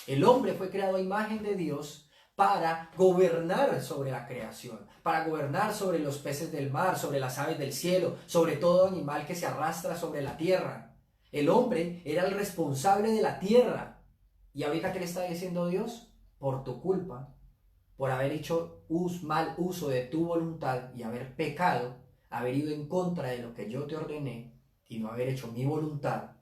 El hombre fue creado a imagen de Dios para gobernar sobre la creación, para gobernar sobre los peces del mar, sobre las aves del cielo, sobre todo animal que se arrastra sobre la tierra. El hombre era el responsable de la tierra. ¿Y ahorita qué le está diciendo Dios? Por tu culpa, por haber hecho mal uso de tu voluntad y haber pecado, haber ido en contra de lo que yo te ordené y no haber hecho mi voluntad,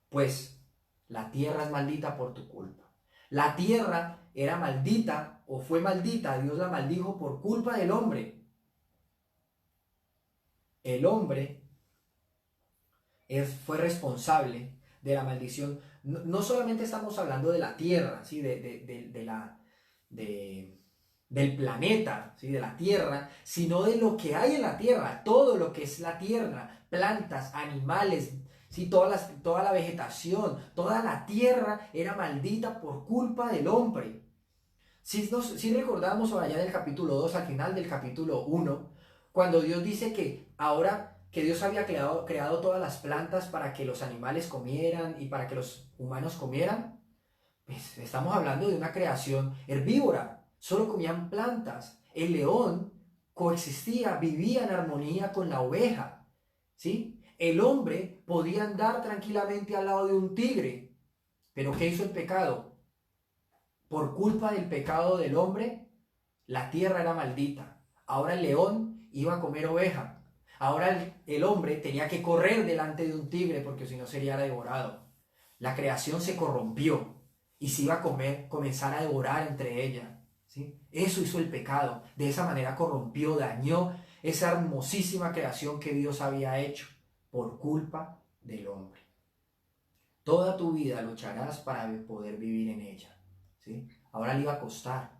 pues la tierra es maldita por tu culpa. La tierra era maldita o fue maldita, Dios la maldijo por culpa del hombre. El hombre fue responsable de la maldición. No solamente estamos hablando de la tierra, ¿sí? Del planeta, ¿sí? De la tierra, sino de lo que hay en la tierra, todo lo que es la tierra, plantas, animales, ¿sí? Toda la vegetación, toda la tierra era maldita por culpa del hombre. Si recordamos allá en el capítulo 2, al final del capítulo 1, cuando Dios dice que ahora que Dios había creado todas las plantas para que los animales comieran y para que los humanos comieran, pues estamos hablando de una creación herbívora, solo comían plantas. El león coexistía, vivía en armonía con la oveja, ¿sí? El hombre podía andar tranquilamente al lado de un tigre, pero ¿qué hizo el pecado? Por culpa del pecado del hombre, la tierra era maldita. Ahora el león iba a comer oveja. Ahora el hombre tenía que correr delante de un tigre porque si no sería devorado. La creación se corrompió y se iba a comenzar a devorar entre ella, ¿sí? Eso hizo el pecado. De esa manera corrompió, dañó esa hermosísima creación que Dios había hecho por culpa del hombre. Toda tu vida lucharás para poder vivir en ella, ¿sí? Ahora le iba a costar.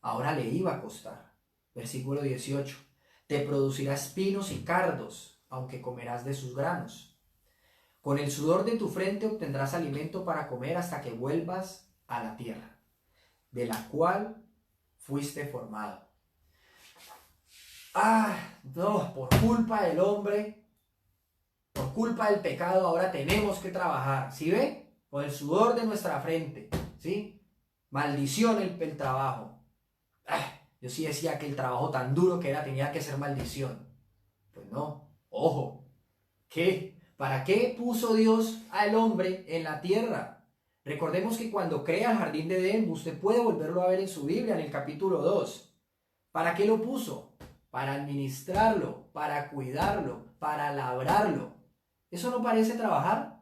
Ahora le iba a costar. Versículo 18. Te producirá espinos y cardos, aunque comerás de sus granos. Con el sudor de tu frente obtendrás alimento para comer hasta que vuelvas a la tierra, de la cual fuiste formado. No, por culpa del hombre, por culpa del pecado, ahora tenemos que trabajar. ¿Sí ve? Con el sudor de nuestra frente, ¿sí? Maldición el trabajo. Yo sí decía que el trabajo tan duro que era tenía que ser maldición. Pues no, ojo, ¿qué? ¿Para qué puso Dios al hombre en la tierra? Recordemos que cuando crea el jardín de Edén, usted puede volverlo a ver en su Biblia, en el capítulo 2. ¿Para qué lo puso? Para administrarlo, para cuidarlo, para labrarlo. ¿Eso no parece trabajar?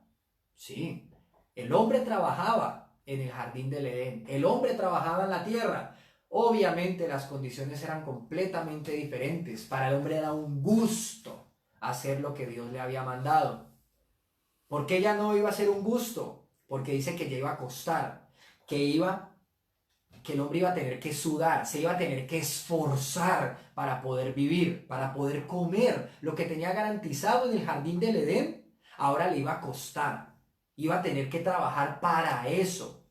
Sí, el hombre trabajaba en el jardín del Edén, el hombre trabajaba en la tierra. Obviamente las condiciones eran completamente diferentes. Para el hombre era un gusto hacer lo que Dios le había mandado. ¿Por qué ya no iba a ser un gusto? Porque dice que ya iba a costar, que el hombre iba a tener que sudar, se iba a tener que esforzar para poder vivir, para poder comer lo que tenía garantizado en el jardín del Edén. Ahora le iba a costar, iba a tener que trabajar para eso.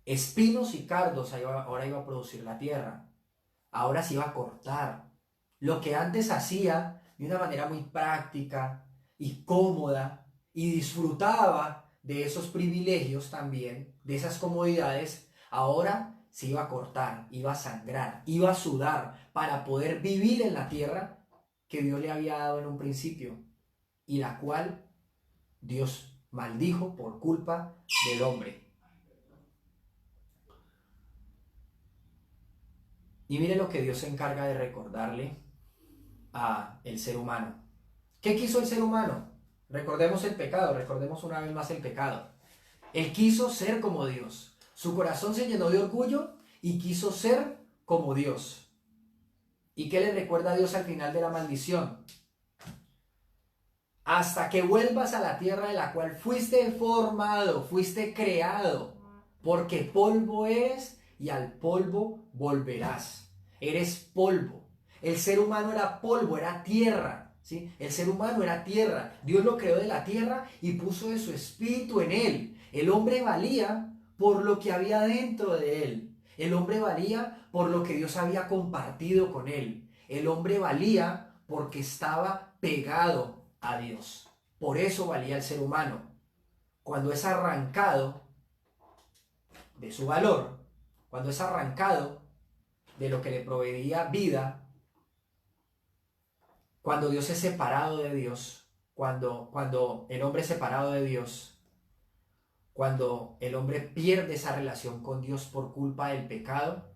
Espinos y cardos ahora iba a producir la tierra. Ahora se iba a cortar. Lo que antes hacía de una manera muy práctica y cómoda y disfrutaba de esos privilegios también, de esas comodidades, ahora se iba a cortar, iba a sangrar, iba a sudar para poder vivir en la tierra que Dios le había dado en un principio y la cual Dios maldijo por culpa del hombre. Y mire lo que Dios se encarga de recordarle a el ser humano. ¿Qué quiso el ser humano? Recordemos el pecado, recordemos una vez más el pecado. Él quiso ser como Dios. Su corazón se llenó de orgullo y quiso ser como Dios. ¿Y qué le recuerda a Dios al final de la maldición? Hasta que vuelvas a la tierra de la cual fuiste formado, fuiste creado, porque polvo eres y al polvo volverás. Eres polvo. El ser humano era polvo, era tierra, ¿sí? El ser humano era tierra. Dios lo creó de la tierra y puso de su espíritu en él. El hombre valía por lo que había dentro de él. El hombre valía por lo que Dios había compartido con él. El hombre valía porque estaba pegado a Dios. Por eso valía el ser humano. Cuando es arrancado de su valor, cuando es arrancado de lo que le proveía vida, cuando Dios es separado de Dios, cuando el hombre es separado de Dios, cuando el hombre pierde esa relación con Dios por culpa del pecado,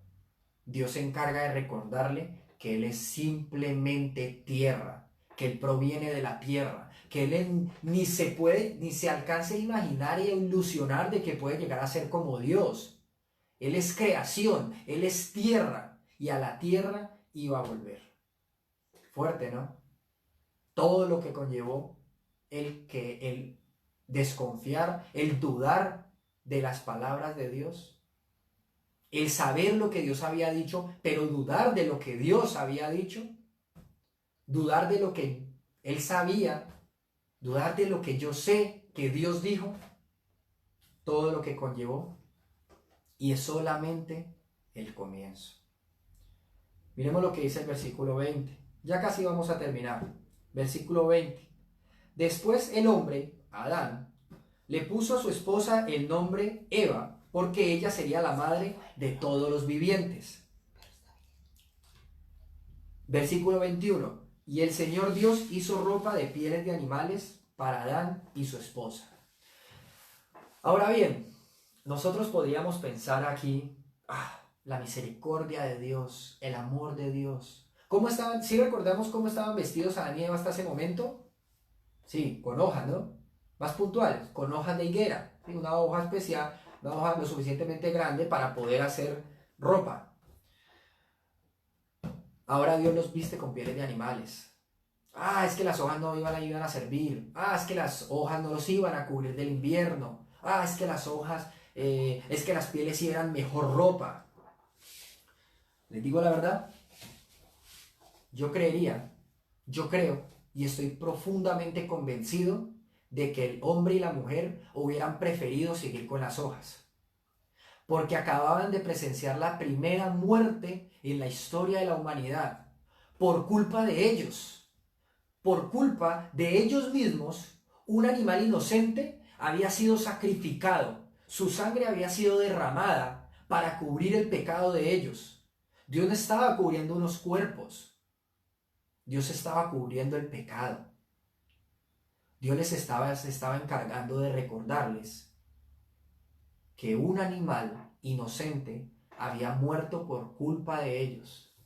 Dios se encarga de recordarle que Él es simplemente tierra, que Él proviene de la tierra, que Él ni se alcance a imaginar y a ilusionar de que puede llegar a ser como Dios. Él es creación, Él es tierra, y a la tierra iba a volver. Fuerte, ¿no? Todo lo que conllevó el desconfiar, el dudar de las palabras de Dios, el saber lo que Dios había dicho, pero dudar de lo que Dios había dicho, dudar de lo que Él sabía, dudar de lo que yo sé que Dios dijo, todo lo que conllevó, y es solamente el comienzo. Miremos lo que dice el versículo 20. Ya casi vamos a terminar. Versículo 20. Después el hombre, Adán, le puso a su esposa el nombre Eva, porque ella sería la madre de todos los vivientes. Versículo 21. Y el Señor Dios hizo ropa de pieles de animales para Adán y su esposa. Ahora bien, nosotros podríamos pensar aquí, la misericordia de Dios, el amor de Dios. ¿Cómo estaban? ¿Sí recordamos cómo estaban vestidos Adán y Eva hasta ese momento? Sí, con hojas, ¿no? Más puntuales, con hojas de higuera, ¿sí? Una hoja especial, una hoja lo suficientemente grande para poder hacer ropa. Ahora Dios los viste con pieles de animales. Es que las hojas no iban a servir. Es que las hojas no los iban a cubrir del invierno. Es que las hojas, es que las pieles sí eran mejor ropa. Les digo la verdad, yo creo y estoy profundamente convencido de que el hombre y la mujer hubieran preferido seguir con las hojas. Porque acababan de presenciar la primera muerte en la historia de la humanidad. Por culpa de ellos. Por culpa de ellos mismos, un animal inocente había sido sacrificado. Su sangre había sido derramada para cubrir el pecado de ellos. Dios no estaba cubriendo unos cuerpos. Dios estaba cubriendo el pecado. Dios se estaba encargando de recordarles que un animal inocente había muerto por culpa de ellos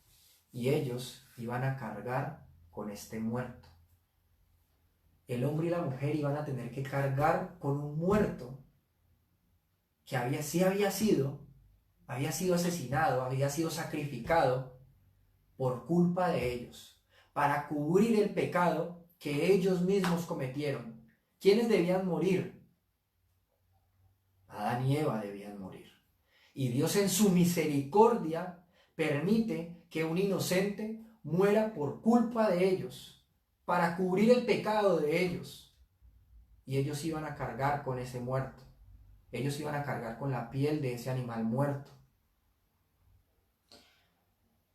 y ellos iban a cargar con este muerto. El hombre y la mujer iban a tener que cargar con un muerto que había sido asesinado, había sido sacrificado por culpa de ellos, para cubrir el pecado que ellos mismos cometieron. ¿Quiénes debían morir? Adán y Eva debían morir. Y Dios en su misericordia permite que un inocente muera por culpa de ellos, para cubrir el pecado de ellos. Y ellos iban a cargar con ese muerto. Ellos iban a cargar con la piel de ese animal muerto.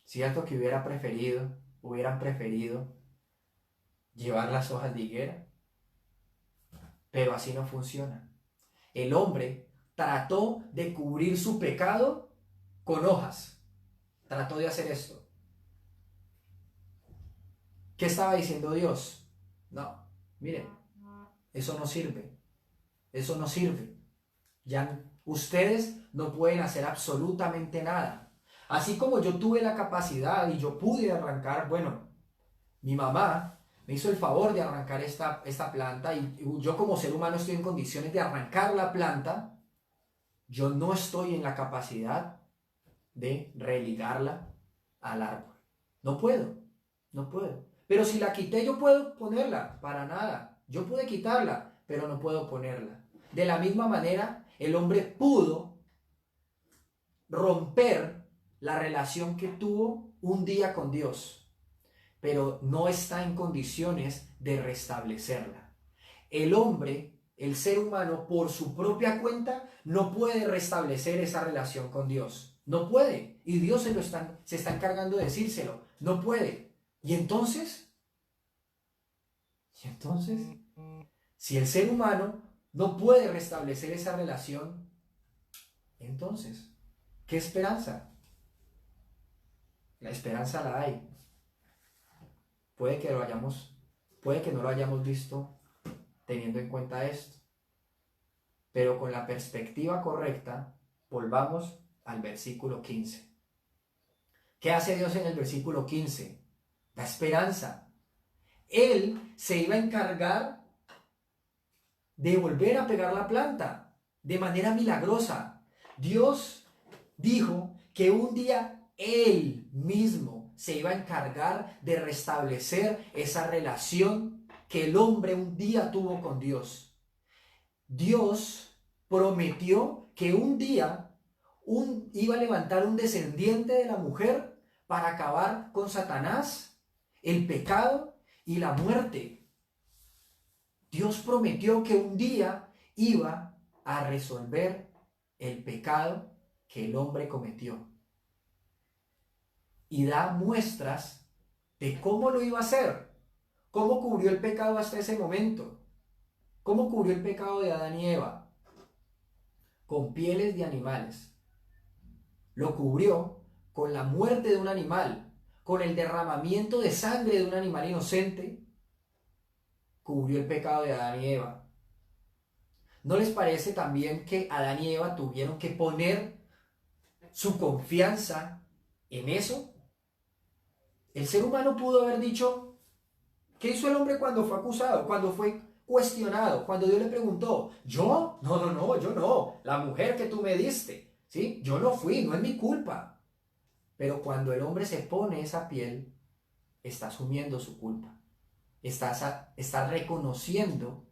Cierto que hubieran preferido llevar las hojas de higuera. Pero así no funciona. El hombre trató de cubrir su pecado con hojas. Trató de hacer esto. ¿Qué estaba diciendo Dios? No, miren, eso no sirve. Eso no sirve. Ya ustedes no pueden hacer absolutamente nada. Así como yo tuve la capacidad y yo pude arrancar, bueno, mi mamá me hizo el favor de arrancar esta planta y yo como ser humano estoy en condiciones de arrancar la planta, yo no estoy en la capacidad de religarla al árbol. No puedo, no puedo. Pero si la quité, yo puedo ponerla, para nada. Yo pude quitarla, pero no puedo ponerla. De la misma manera, el hombre pudo romper la relación que tuvo un día con Dios, pero no está en condiciones de restablecerla. El hombre, el ser humano, por su propia cuenta, no puede restablecer esa relación con Dios. No puede. Y Dios se está encargando de decírselo. No puede. ¿Y entonces? Si el ser humano no puede restablecer esa relación, entonces, ¿qué esperanza? La esperanza la hay. Puede que no lo hayamos visto teniendo en cuenta esto. Pero con la perspectiva correcta, volvamos al versículo 15. ¿Qué hace Dios en el versículo 15? Da esperanza. Él se iba a encargar de volver a pegar la planta de manera milagrosa. Dios dijo que un día Él mismo se iba a encargar de restablecer esa relación que el hombre un día tuvo con Dios. Dios prometió que un día iba a levantar un descendiente de la mujer para acabar con Satanás, el pecado y la muerte. Dios prometió que un día iba a resolver el pecado que el hombre cometió. Y da muestras de cómo lo iba a hacer, cómo cubrió el pecado hasta ese momento, cómo cubrió el pecado de Adán y Eva, con pieles de animales. Lo cubrió con la muerte de un animal, con el derramamiento de sangre de un animal inocente. Cubrió el pecado de Adán y Eva. ¿No les parece también que Adán y Eva tuvieron que poner su confianza en eso? El ser humano pudo haber dicho, ¿qué hizo el hombre cuando fue acusado, cuando fue cuestionado, cuando Dios le preguntó? ¿Yo? No, yo no. La mujer que tú me diste, ¿sí? Yo no fui, no es mi culpa. Pero cuando el hombre se pone esa piel, está asumiendo su culpa. Está reconociendo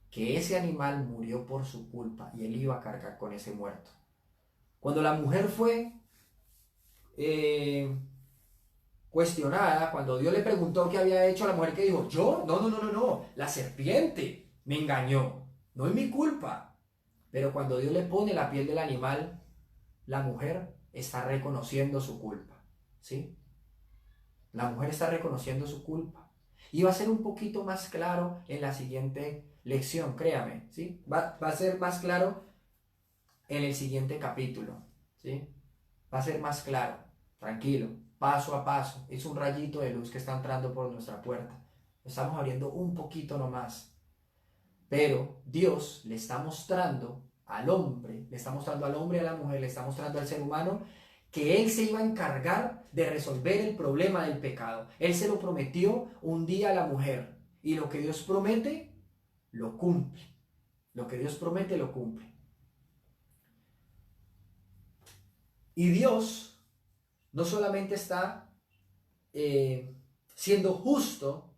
que ese animal murió por su culpa y él iba a cargar con ese muerto. Cuando la mujer fue cuestionada, cuando Dios le preguntó qué había hecho a la mujer, que dijo, ¿yo? No, la serpiente me engañó, no es mi culpa. Pero cuando Dios le pone la piel del animal, la mujer está reconociendo su culpa, ¿sí? La mujer está reconociendo su culpa. Y va a ser un poquito más claro en la siguiente lección, créame, ¿sí? Va a ser más claro en el siguiente capítulo, ¿sí? Va a ser más claro, tranquilo, paso a paso. Es un rayito de luz que está entrando por nuestra puerta. Estamos abriendo un poquito nomás. Pero Dios le está mostrando al hombre, le está mostrando al hombre y a la mujer, le está mostrando al ser humano que Él se iba a encargar de resolver el problema del pecado. Él se lo prometió un día a la mujer. Y lo que Dios promete, lo cumple. Lo que Dios promete, lo cumple. Y Dios no solamente está siendo justo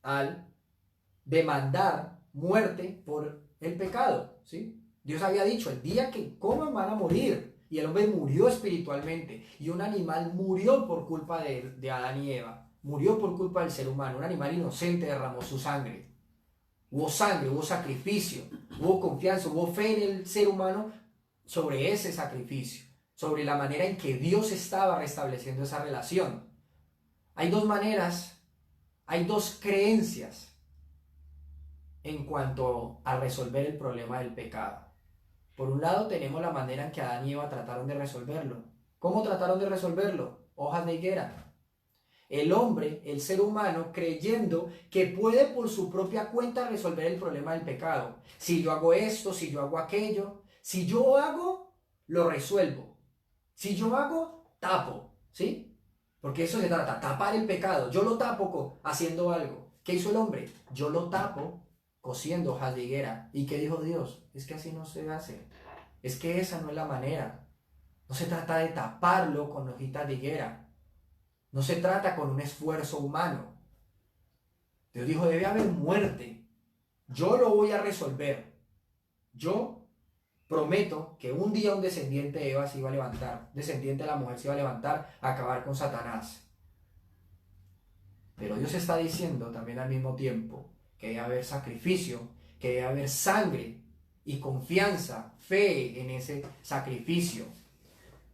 al demandar muerte por el pecado, ¿sí? Dios había dicho, el día que coman van a morir. Y el hombre murió espiritualmente. Y un animal murió por culpa de Adán y Eva. Murió por culpa del ser humano. Un animal inocente derramó su sangre. Hubo sangre, hubo sacrificio, hubo confianza, hubo fe en el ser humano sobre ese sacrificio, sobre la manera en que Dios estaba restableciendo esa relación. Hay dos maneras hay dos creencias en cuanto a resolver el problema del pecado. Por un lado tenemos la manera en que Adán y Eva trataron de resolverlo. ¿Cómo trataron de resolverlo? Hojas de higuera. El hombre, el ser humano, creyendo que puede por su propia cuenta resolver el problema del pecado. Si yo hago esto, si yo hago aquello, si yo hago, lo resuelvo. Si yo hago, tapo, ¿sí? Porque eso se trata, tapar el pecado. Yo lo tapo haciendo algo. ¿Qué hizo el hombre? Yo lo tapo cosiendo hojas de higuera. ¿Y qué dijo Dios? Es que así no se hace. Es que esa no es la manera. No se trata de taparlo con hojitas de higuera. No se trata con un esfuerzo humano. Dios dijo, debe haber muerte. Yo lo voy a resolver. Yo prometo que un día un descendiente de Eva se iba a levantar, un descendiente de la mujer se iba a levantar a acabar con Satanás. Pero Dios está diciendo también al mismo tiempo que debe haber sacrificio, que debe haber sangre y confianza, fe en ese sacrificio.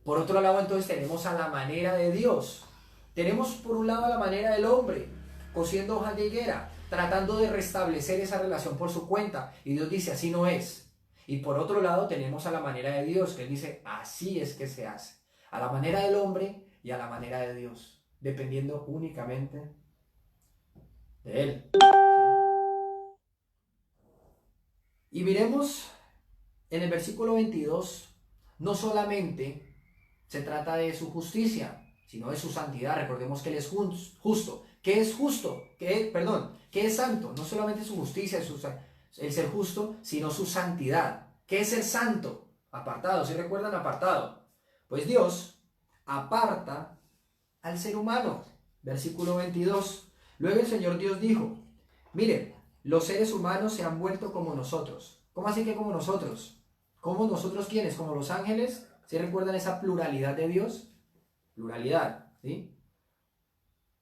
Por otro lado, entonces tenemos a la manera de Dios. Tenemos por un lado a la manera del hombre, cosiendo hojas de higuera, tratando de restablecer esa relación por su cuenta. Y Dios dice, así no es. Y por otro lado tenemos a la manera de Dios, que Él dice, así es que se hace. A la manera del hombre y a la manera de Dios, dependiendo únicamente de Él. Y miremos en el versículo 22, no solamente se trata de su justicia, sino de su santidad. Recordemos que Él es justo. ¿Qué es justo? ¿Qué es santo? No solamente su justicia, el ser justo, sino su santidad. ¿Qué es ser santo? Apartado, ¿sí recuerdan apartado? Pues Dios aparta al ser humano. Versículo 22. Luego el Señor Dios dijo, miren, los seres humanos se han vuelto como nosotros. ¿Cómo así que como nosotros? ¿Como nosotros quiénes? ¿Como los ángeles? ¿Sí recuerdan esa pluralidad de Dios? Pluralidad, ¿sí?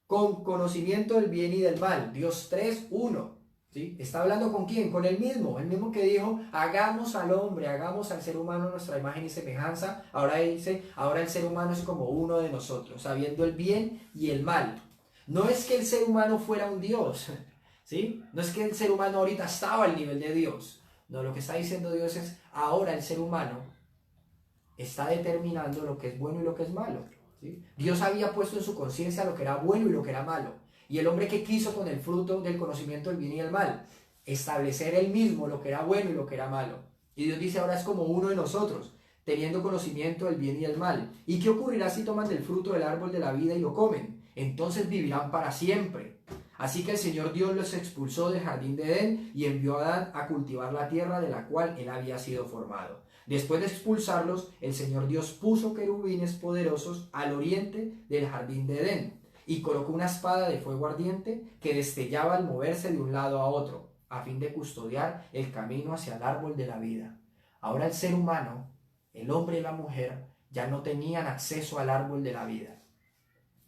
Con conocimiento del bien y del mal. Dios 3, 1. ¿Sí? ¿Está hablando con quién? Con el mismo que dijo, hagamos al hombre, hagamos al ser humano nuestra imagen y semejanza. Ahora dice, ahora el ser humano es como uno de nosotros, sabiendo el bien y el mal. No es que el ser humano fuera un Dios, ¿sí? No es que el ser humano ahorita estaba al nivel de Dios. No, lo que está diciendo Dios es, ahora el ser humano está determinando lo que es bueno y lo que es malo. ¿Sí? Dios había puesto en su conciencia lo que era bueno y lo que era malo. Y el hombre que quiso con el fruto del conocimiento del bien y del mal, establecer él mismo lo que era bueno y lo que era malo. Y Dios dice, ahora es como uno de nosotros, teniendo conocimiento del bien y del mal. ¿Y qué ocurrirá si toman del fruto del árbol de la vida y lo comen? Entonces vivirán para siempre. Así que el Señor Dios los expulsó del jardín de Edén y envió a Adán a cultivar la tierra de la cual él había sido formado. Después de expulsarlos, el Señor Dios puso querubines poderosos al oriente del jardín de Edén y colocó una espada de fuego ardiente que destellaba al moverse de un lado a otro, a fin de custodiar el camino hacia el árbol de la vida. Ahora el ser humano, el hombre y la mujer, ya no tenían acceso al árbol de la vida,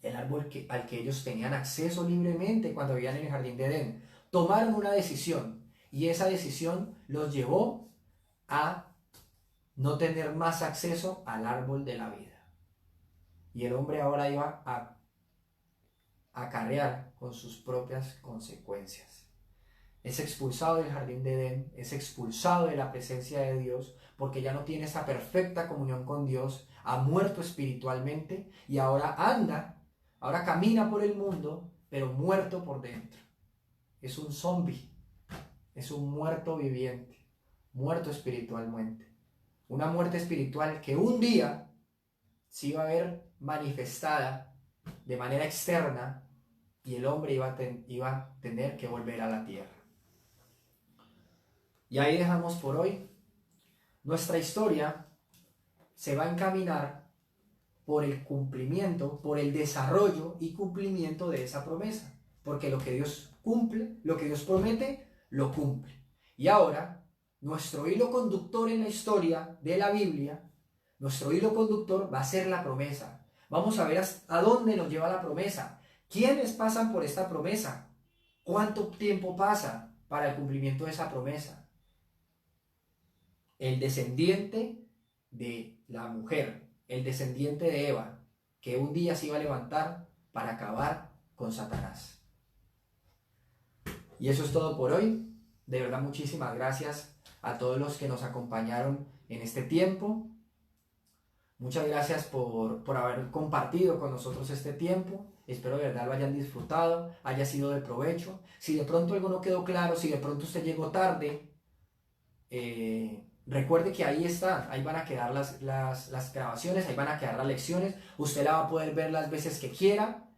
el árbol al que ellos tenían acceso libremente cuando vivían en el jardín de Edén. Tomaron una decisión y esa decisión los llevó a no tener más acceso al árbol de la vida. Y el hombre ahora iba a acarrear con sus propias consecuencias. Es expulsado del jardín de Edén, es expulsado de la presencia de Dios, porque ya no tiene esa perfecta comunión con Dios, ha muerto espiritualmente y ahora ahora camina por el mundo, pero muerto por dentro. Es un zombie, es un muerto viviente, muerto espiritualmente. Una muerte espiritual que un día se iba a ver manifestada de manera externa y el hombre iba a tener que volver a la tierra. Y ahí dejamos por hoy. Nuestra historia se va a encaminar por el cumplimiento, por el desarrollo y cumplimiento de esa promesa. Porque lo que Dios cumple, lo que Dios promete, lo cumple. Y ahora, nuestro hilo conductor en la historia de la Biblia, nuestro hilo conductor va a ser la promesa. Vamos a ver a dónde nos lleva la promesa. ¿Quiénes pasan por esta promesa? ¿Cuánto tiempo pasa para el cumplimiento de esa promesa? El descendiente de la mujer, el descendiente de Eva, que un día se iba a levantar para acabar con Satanás. Y eso es todo por hoy. De verdad, muchísimas gracias a todos los que nos acompañaron en este tiempo. Muchas gracias por haber compartido con nosotros este tiempo. Espero de verdad lo hayan disfrutado, haya sido de provecho. Si de pronto algo no quedó claro, si de pronto usted llegó tarde, recuerde que ahí está, ahí van a quedar las grabaciones, ahí van a quedar las lecciones. Usted la va a poder ver las veces que quiera.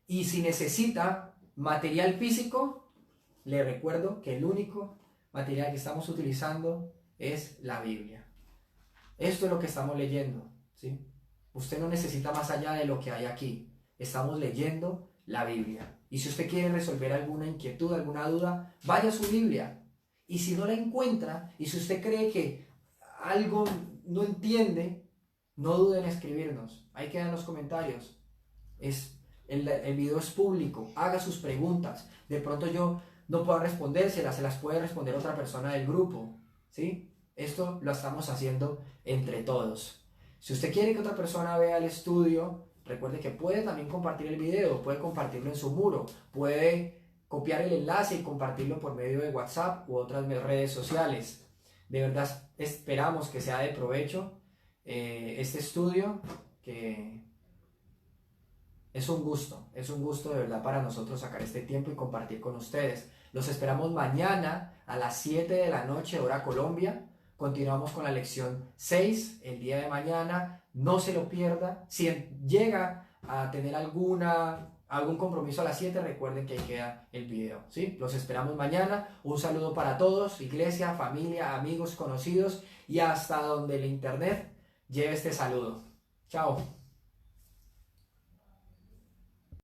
Y si necesita material físico, le recuerdo que el único material que estamos utilizando es la Biblia. Esto es lo que estamos leyendo, ¿sí? Usted no necesita más allá de lo que hay aquí. Estamos leyendo la Biblia. Y si usted quiere resolver alguna inquietud, alguna duda, vaya a su Biblia. Y si no la encuentra, y si usted cree que algo no entiende, no dude en escribirnos. Ahí quedan los comentarios. El video es público. Haga sus preguntas. De pronto yo no puedo respondérselas, se las puede responder otra persona del grupo, ¿sí? Esto lo estamos haciendo entre todos. Si usted quiere que otra persona vea el estudio, recuerde que puede también compartir el video, puede compartirlo en su muro, puede copiar el enlace y compartirlo por medio de WhatsApp u otras redes sociales. De verdad esperamos que sea de provecho este estudio, que es un gusto de verdad para nosotros sacar este tiempo y compartir con ustedes. Los esperamos mañana a las 7 de la noche, hora Colombia. Continuamos con la lección 6 el día de mañana. No se lo pierda. Si llega a tener algún compromiso a las 7, recuerden que ahí queda el video, ¿sí? Los esperamos mañana. Un saludo para todos, iglesia, familia, amigos, conocidos y hasta donde el internet lleve este saludo. Chao.